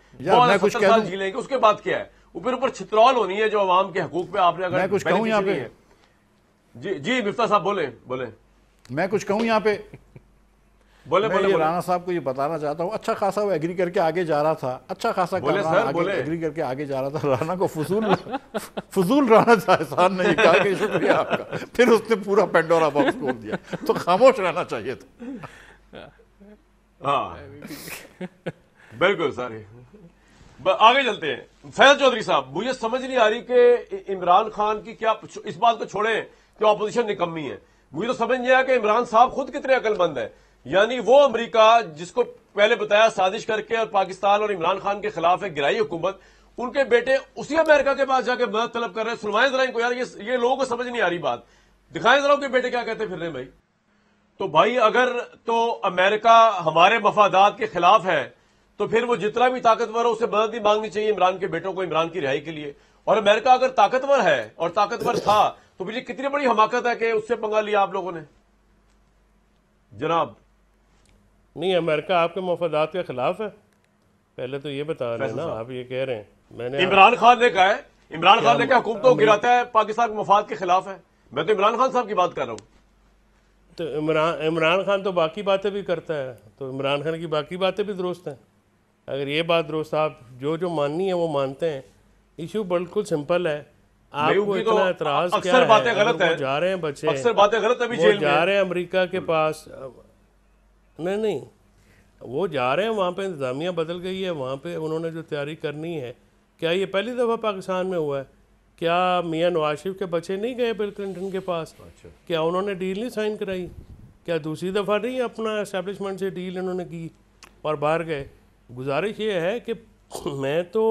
70 سال جی لیں گے، اس کے بعد کیا ہے؟ اوپر چھترول ہونی ہے جو عوام کے حقوق پہ آپ نے اگر کچھ کہوں یہاں پہ؟ جی مفتاح صاحب بولیں۔ میں کچھ کہوں یہاں پہ؟ میں یہ رانا صاحب کو یہ بتانا چاہتا ہوں، اچھا خاصا وہ ایگری کر کے آگے جا رہا تھا، اچھا خاصا ایگری کر کے آگے جا رہا تھا، رانا کو فضول رانا تھا، احسان نے یہ کہا کہ شکریہ آپ کا، پھر اس نے پورا پینڈورا باکس کھول دیا، تو خاموش رہنا چاہیے تھا۔ ہاں بالکل سر، آگے چلتے ہیں۔ فیض چودھری صاحب، مجھے سمجھ نہیں آ رہی کہ عمران خان کی کیا، اس بات کو چھوڑیں کہ اپوزیشن نکمی ہے، مجھے تو سمجھ نہیں آیا کہ عمران صاحب خود کتنے عقل مند ہے۔ یعنی وہ امریکہ جس کو پہلے بتایا سازش کر کے اور پاکستان اور عمران خان کے خلاف ایک گرائی حکومت، ان کے بیٹے اسی امریکہ کے پاس جا کے مدد طلب کر رہے ہیں۔ سنوائیں ذرا ان کو، یار یہ لوگوں کو سمجھ نہیں آ رہی بات، دکھائیں ذرا ان کے بیٹے کیا کہتے پھر رہے ہیں بھائی۔ تو بھائی اگر تو امریکہ ہمارے مفادات کے خلاف ہے تو پھر وہ جتنا بھی طاقتور ہو اسے مدد نہیں مانگنی چاہیے عمران کے بیٹوں کو عمران کی رہائی کے لیے۔ اور امریکہ اگر طاقتور ہے اور طاقتور تھا تو مجھے کتنی بڑی حماقت ہے کہ اس سے پنگا لیا آپ لوگوں نے جناب۔ نہیں، امریکہ آپ کے مفادات کے خلاف ہے، پہلے تو یہ بتا رہے ہیں نا، آپ یہ کہہ رہے ہیں۔ میں نے عمران خان نے کہا ہے، عمران خان نے کہا حکومتوں کو گراتا ہے پاکستان کے مفاد کے خلاف ہے، میں تو عمران خان صاحب کی بات کر رہا ہوں۔ تو عمران خان تو باقی باتیں بھی کرتا ہے، تو عمران خان کی باقی باتیں بھی درست ہیں۔ اگر یہ بات درست، آپ جو ماننی ہے وہ مانتے ہیں، ایشو بالکل سمپل ہے۔ آپ کو اتنا اعتراض کیا ہے؟ باتیں غلط ہیں، وہ جا رہے ہیں بچے، اکثر باتیں غلط ہیں، وہ جا رہے ہیں امریکہ کے پاس، نہیں وہ جا رہے ہیں وہاں پہ، انتظامیہ بدل گئی ہے وہاں پہ، انہوں نے جو تیاری کرنی ہے۔ کیا یہ پہلی دفعہ پاکستان میں ہوا ہے؟ کیا میاں نواز شریف کے بچے نہیں گئے بل کلنٹن کے پاس؟ کیا انہوں نے ڈیل نہیں سائن کرائی؟ کیا دوسری دفعہ نہیں اپنا اسٹیبلشمنٹ سے ڈیل انہوں نے کی اور باہر گئے؟ گزارش یہ ہے کہ میں تو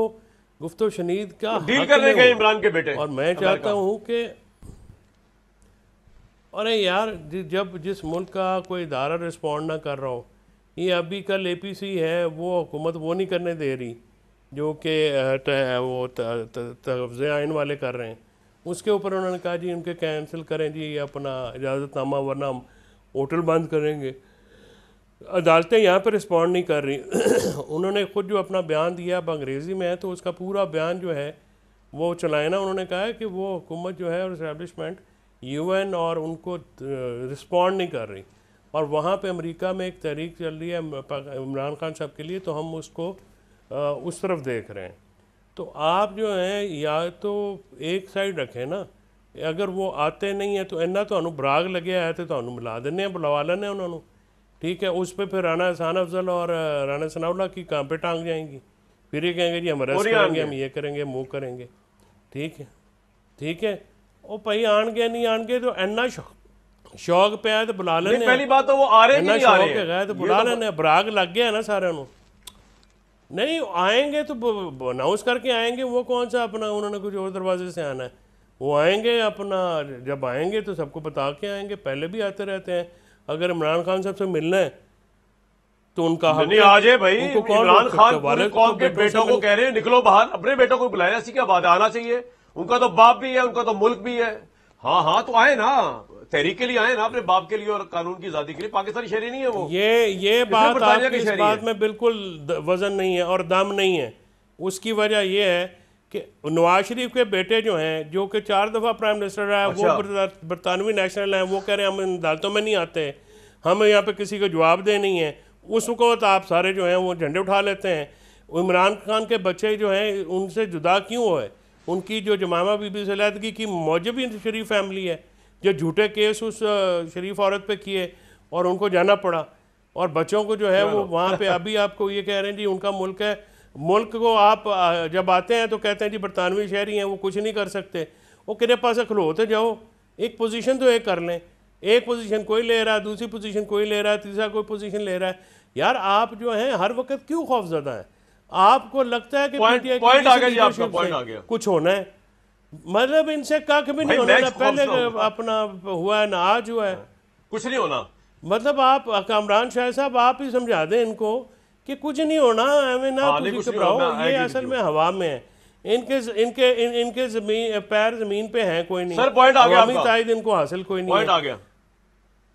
گفت و شنید کا ڈیل کرنے گئے عمران کے بیٹے، اور میں چاہتا ہوں کہ ارے یار جب جس ملک کا کوئی ادارہ رسپونڈ نہ کر رہا ہو، یہ ابھی کل اے پی سی ہے، وہ حکومت وہ نہیں کرنے دے رہی جو کہ وہ تفظ عین والے کر رہے ہیں، اس کے اوپر انہوں نے کہا جی ان کے کینسل کریں جی اپنا اجازت نامہ ورنہ ہم ہوٹل بند کریں گے۔ عدالتیں یہاں پہ رسپونڈ نہیں کر رہی۔ انہوں نے خود جو اپنا بیان دیا اب انگریزی میں ہے، تو اس کا پورا بیان جو ہے وہ چلائنا، انہوں نے کہا ہے کہ وہ حکومت جو ہے اور اسٹیبلشمنٹ یو این اور ان کو رسپونڈ نہیں کر رہی، اور وہاں پہ امریکہ میں ایک تحریک چل رہی ہے عمران خان صاحب کے لیے، تو ہم اس کو اس طرف دیکھ رہے ہیں۔ تو آپ جو ہیں یا تو ایک سائڈ رکھیں نا، اگر وہ آتے نہیں ہیں تو اینا تو انہوں براغ لگے آئے تھے تو انہوں ملا دینے ہیں، بلوا لینے ہیں انہوں، ٹھیک ہے۔ اس پہ پھر رانا احسان افضل اور رانا ثناء اللہ کی کام پہ ٹانگ جائیں گی، پھر یہ کہیں گے جی ہم ریسٹ کریں گے، ہم یہ کریں گے، موو کریں گے، ٹھیک ہے ٹھیک ہے۔ وہ پہی آن گئے نہیں آن گئے تو اینا شوق پہ آئے تو بلا لینے ہیں، پہلی بات تو وہ آ رہے اینا نہیں آ شوق رہے پہ ہیں، گئے تو بلا لینے ہیں، براغ لگ گیا ہے نا سارے انہوں۔ نہیں آئیں گے تو اناؤنس کر کے آئیں گے، وہ کون سا اپنا انہوں نے کچھ اور دروازے سے آنا ہے، وہ آئیں گے اپنا، جب آئیں گے تو سب کو بتا کے آئیں گے، پہلے بھی آتے رہتے ہیں۔ اگر عمران خان صاحب سے ملنا ہے تو ان کا نہیں آ جائے بھائی، عمران خان پوری قوم کے بیٹوں کو کہہ رہے ہیں نکلو باہر، اپنے بیٹوں کو بلایا، ایسی کیا بات ہے، آنا چاہیے، ان کا تو باپ بھی ہے، ان کا تو ملک بھی ہے، ہاں ہاں تو آئے نا، تحریک کے لیے آئے نا، اپنے باپ کے لیے اور قانون کی آزادی کے لیے، پاکستانی شہری نہیں ہے وہ، یہ بات آپ کی اس بات میں بالکل وزن نہیں ہے اور دم نہیں ہے۔ اس کی وجہ یہ ہے کہ نواز شریف کے بیٹے جو ہیں، جو کہ 4 دفعہ پرائم منسٹر رہا ہے، وہ برطانوی نیشنل ہیں، وہ کہہ رہے ہیں ہم عدالتوں میں نہیں آتے، ہم یہاں پہ کسی کو جواب دے نہیں ہیں۔ اس وقت آپ سارے جو ہیں وہ جھنڈے اٹھا لیتے ہیں۔ عمران خان کے بچے جو ہیں ان سے جدا کیوں ہوئے؟ ان کی جو جمامہ بی بی سے علیحدگی کی موجب ہی شریف فیملی ہے، جو جھوٹے کیس اس شریف عورت پہ کیے اور ان کو جانا پڑا، اور بچوں کو جو ہے وہ وہاں پہ ابھی آپ کو یہ کہہ رہے ہیں جی ان کا ملک ہے، ملک کو آپ جب آتے ہیں تو کہتے ہیں جی برطانوی شہری ہیں وہ کچھ نہیں کر سکتے۔ وہ کنے پاسے کھلوتے جاؤ، ایک پوزیشن تو ایک کر لیں، ایک پوزیشن کوئی لے رہا ہے، دوسری پوزیشن کوئی لے رہا ہے، تیسرا کوئی پوزیشن لے رہا ہے۔ یار آپ جو ہیں ہر وقت کیوں خوف زدہ ہیں؟ آپ کو لگتا ہے کہ کچھ ہونا ہے، مطلب ان سے کاک بھی نہیں ہونا، نہ پہلے اپنا ہوا ہے نہ آج ہوا ہے، کچھ نہیں ہونا۔ مطلب آپ کامران شاہ صاحب آپ ہی سمجھا دیں ان کو کہ کچھ نہیں ہونا، ہمیں نہ تجھے گھبراؤ، یہ اصل میں ہوا میں ہے، ان کے پیر زمین پہ ہیں کوئی نہیں، عوامی تائید ان کو حاصل کوئی نہیں ہے،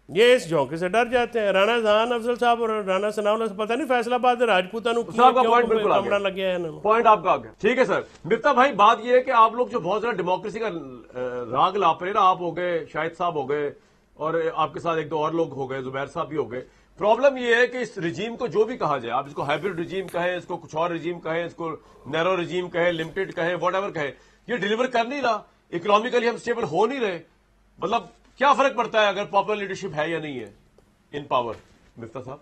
یہ اس جھونکے سے ڈر جاتے ہیں۔ رانا احسان افضل صاحب اور رانا ثناء اللہ سے پتہ نہیں فیصلہ آباد راجپوتانوں کی کمرہ لگ گیا ہے انہوں نے، پوائنٹ آپ کا آ گیا، ٹھیک ہے سر۔ مفتا بھائی بات یہ ہے کہ آپ لوگ جو بہت زیادہ ڈیموکریسی کا راگ لاپ رہے نا، آپ ہو گئے، شاہد صاحب ہو گئے، اور آپ کے ساتھ 1-2 اور لوگ ہو گئے، زبیر صاحب بھی ہو گئے، پرابلم یہ ہے کہ اس رجیم کو جو بھی کہا جائے، آپ اس کو ہائبرڈ رجیم کہیں، اس کو کچھ اور رجیم کہیں، اس کو نیرو رجیم کہیں، لمیٹڈ کہیں، واٹ ایور کہیں، یہ ڈیلیور کر نہیں رہا. اکنامکلی ہم اسٹیبل ہو نہیں رہے. مطلب کیا فرق پڑتا ہے اگر پاپولر لیڈرشپ ہے یا نہیں ہے ان پاور؟ مفتاح صاحب.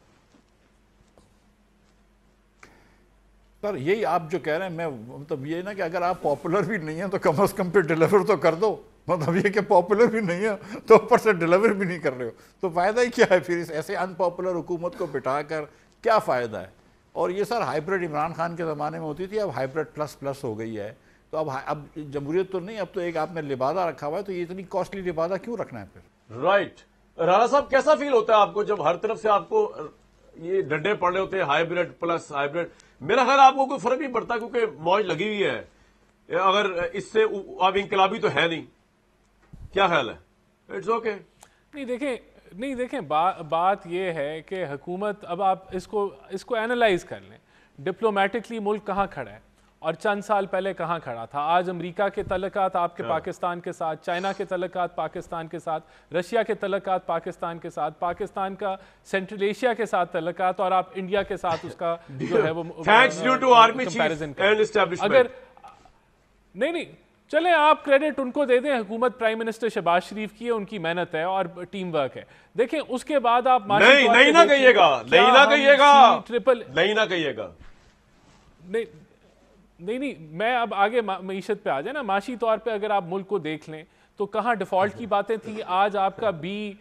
سر یہی آپ جو کہہ رہے ہیں، میں مطلب یہ نا کہ اگر آپ پاپولر بھی نہیں ہیں تو کم از کم پہ ڈیلیور تو کر دو. مطلب یہ کہ پاپولر بھی نہیں ہے تو اوپر سے ڈیلیور بھی نہیں کر رہے ہو تو فائدہ ہی کیا ہے پھر اس ایسے ان پاپولر حکومت کو بٹھا کر؟ کیا فائدہ ہے؟ اور یہ سر ہائبرڈ عمران خان کے زمانے میں ہوتی تھی، اب ہائبرڈ پلس پلس ہو گئی ہے. تو اب جمہوریت تو نہیں، اب تو ایک آپ نے لبادہ رکھا ہوا ہے، تو یہ اتنی کاسٹلی لبادہ کیوں رکھنا ہے پھر؟ رائٹ. رانا صاحب کیسا فیل ہوتا ہے آپ کو جب ہر طرف سے آپ کو یہ ڈنڈے پڑ رہے ہوتے ہیں ہائبرڈ پلس ہائبرڈ؟ میرا خیال آپ کو کوئی فرق نہیں پڑتا کیونکہ موج لگی ہوئی ہے. اگر اس سے اب انقلابی تو ہے نہیں. کیا خیال ہے؟ It's okay. نہیں دیکھیں بات یہ ہے کہ حکومت، اب آپ اس کو اینالائز کر لیں. ڈپلومیٹکلی ملک کہاں کھڑا ہے اور چند سال پہلے کہاں کھڑا تھا. آج امریکہ کے تعلقات آپ کے پاکستان کے ساتھ، چائنا کے تعلقات پاکستان کے ساتھ، رشیا کے تعلقات پاکستان کے ساتھ، پاکستان کا سینٹرل ایشیا کے ساتھ تعلقات، اور آپ انڈیا کے ساتھ اس کا جو ہے وہ کمپیریزن اگر نہیں چلیں آپ کریڈٹ ان کو دے دیں. حکومت پرائم منسٹر شہباز شریف کی ہے، ان کی محنت ہے اور ٹیم ورک ہے. دیکھیں اس کے بعد آپ نہیں نہ کہیے گا نہیں میں اب آگے معیشت پہ آ جائے نا. معاشی طور پہ اگر آپ ملک کو دیکھ لیں تو کہاں ڈیفالٹ کی باتیں تھیں. آج آپ کا بی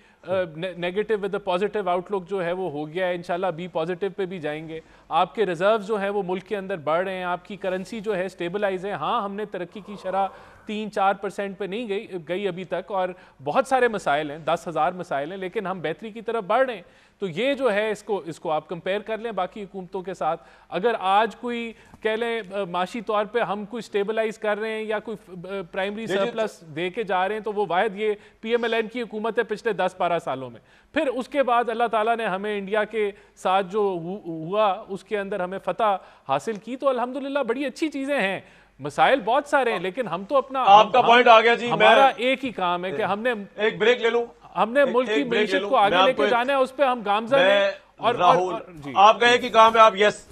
نیگیٹو ود پازیٹیو آؤٹ لک جو ہے وہ ہو گیا ہے. انشاءاللہ بی پازیٹیو پہ بھی جائیں گے. آپ کے ریزروز جو ہیں وہ ملک کے اندر بڑھ رہے ہیں. آپ کی کرنسی جو ہے سٹیبلائز ہے. ہاں ہم نے ترقی کی شرح 3-4% پہ نہیں گئی ابھی تک، اور بہت سارے مسائل ہیں، 10,000 مسائل ہیں، لیکن ہم بہتری کی طرف بڑھ رہے ہیں. تو یہ جو ہے اس کو آپ کمپیئر کر لیں باقی حکومتوں کے ساتھ. اگر آج کوئی کہہ لیں معاشی طور پہ ہم کوئی سٹیبلائز کر رہے ہیں یا کوئی پرائمری سرپلس دے کے جا رہے ہیں تو وہ واحد یہ پی ایم ایل این کی حکومت ہے پچھلے 10-12 سالوں میں. پھر اس کے بعد اللہ تعالیٰ نے ہمیں انڈیا کے ساتھ جو ہوا اس کے اندر ہمیں فتح حاصل کی، تو الحمدللہ بڑی اچھی چیزیں ہیں. مسائل بہت سارے ہیں لیکن ہم تو اپنا، آپ کا پوائنٹ آ گیا جی. ہمارا ایک ہی کام ہے کہ ہم نے ایک بریک لے لوں. ہم نے ملک کی معیشت کو آگے لے کے جانا ہے، اس پہ ہم گامزن ہیں. اور راہل آپ کا ایک ہی کام ہے، آپ یس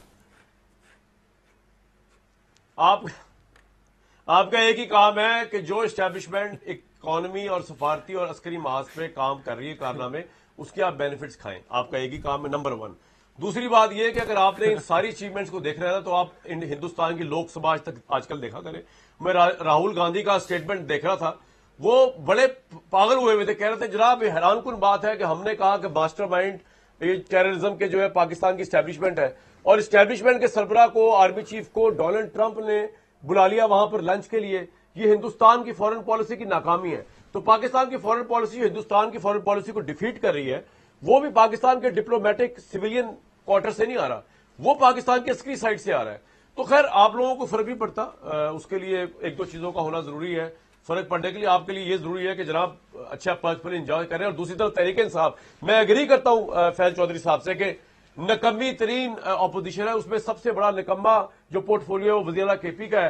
آپ کا ایک ہی کام ہے کہ جو اسٹیبلشمنٹ اکانومی اور سفارتی اور عسکری محاذ پہ کام کر رہی ہے کارنامے، اس کے آپ بینیفٹس کھائیں. آپ کا ایک ہی کام ہے نمبر 1. دوسری بات یہ کہ اگر آپ نے ان ساری اچیومنٹس کو دیکھ رہے ہیں تو آپ ہندوستان کی لوک سبھا آج کل دیکھا کریں. میں راہل گاندھی کا اسٹیٹمنٹ دیکھ رہا تھا، وہ بڑے پاگل ہوئے تھے. کہہ رہے تھے جناب یہ حیران کن بات ہے کہ ہم نے کہا کہ ماسٹر مائنڈ یہ ٹیررزم کے جو ہے پاکستان کی اسٹیبلشمنٹ ہے، اور اسٹیبلشمنٹ کے سربراہ کو، آرمی چیف کو ڈونلڈ ٹرمپ نے بلا لیا وہاں پر لنچ کے لیے. یہ ہندوستان کی فورن پالیسی کی ناکامی ہے. تو پاکستان کی فورن پالیسی ہندوستان کی فورن پالیسی کو ڈیفیٹ کر رہی ہے. وہ بھی پاکستان کے ڈپلومیٹک سویلین کوارٹر سے نہیں آ رہا، وہ پاکستان کے عسکری سائٹ سے آ رہا ہے. تو خیر آپ لوگوں کو فرق نہیں پڑتا، اس کے لیے ایک دو چیزوں کا ہونا ضروری ہے. فرق پڑنے کے لیے آپ کے لیے یہ ضروری ہے کہ جناب اچھا پرسپل انجوائے کریں. اور دوسری طرف تحریک انصاف، میں ایگری کرتا ہوں فیض چودھری صاحب سے کہ نکمی ترین اپوزیشن ہے. اس میں سب سے بڑا نکما جو پورٹ فولیو وزیر اعلیٰ کے پی کا ہے،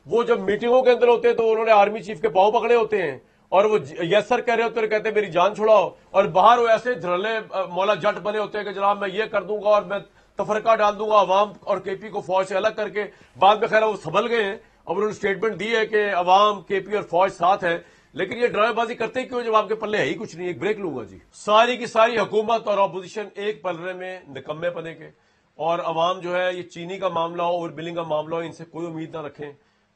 وہ جب میٹنگوں کے اندر ہوتے ہیں تو انہوں نے آرمی چیف کے پاؤں پکڑے ہوتے ہیں اور وہ یس سر کہہ رہے ہوتے ہیں، کہتے ہیں میری جان چھڑاؤ، اور باہر وہ ایسے دھڑلے مولا جٹ بنے ہوتے ہیں کہ جناب میں یہ کر دوں گا اور میں تفرقہ ڈال دوں گا عوام اور کے پی کو فوج سے الگ کر کے. بعد میں خیر وہ سنبھل گئے ہیں، اب انہوں نے اسٹیٹمنٹ دی ہے کہ عوام کے پی اور فوج ساتھ ہے. لیکن یہ ڈرامے بازی کرتے ہی کیوں جب آپ کے پلے ہے ہی کچھ نہیں. ایک بریک لوں گا جی. ساری کی ساری حکومت اور اپوزیشن ایک پلڑے میں نکمے پنے کے، اور عوام جو ہے یہ چینی کا معاملہ ہو اور بلنگ کا معاملہ ہو، ان سے کوئی امید نہ رکھیں.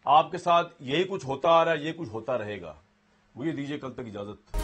آپ کے ساتھ یہی کچھ ہوتا آ رہا ہے، یہ کچھ ہوتا رہے گا. مجھے دیجیے کل تک اجازت.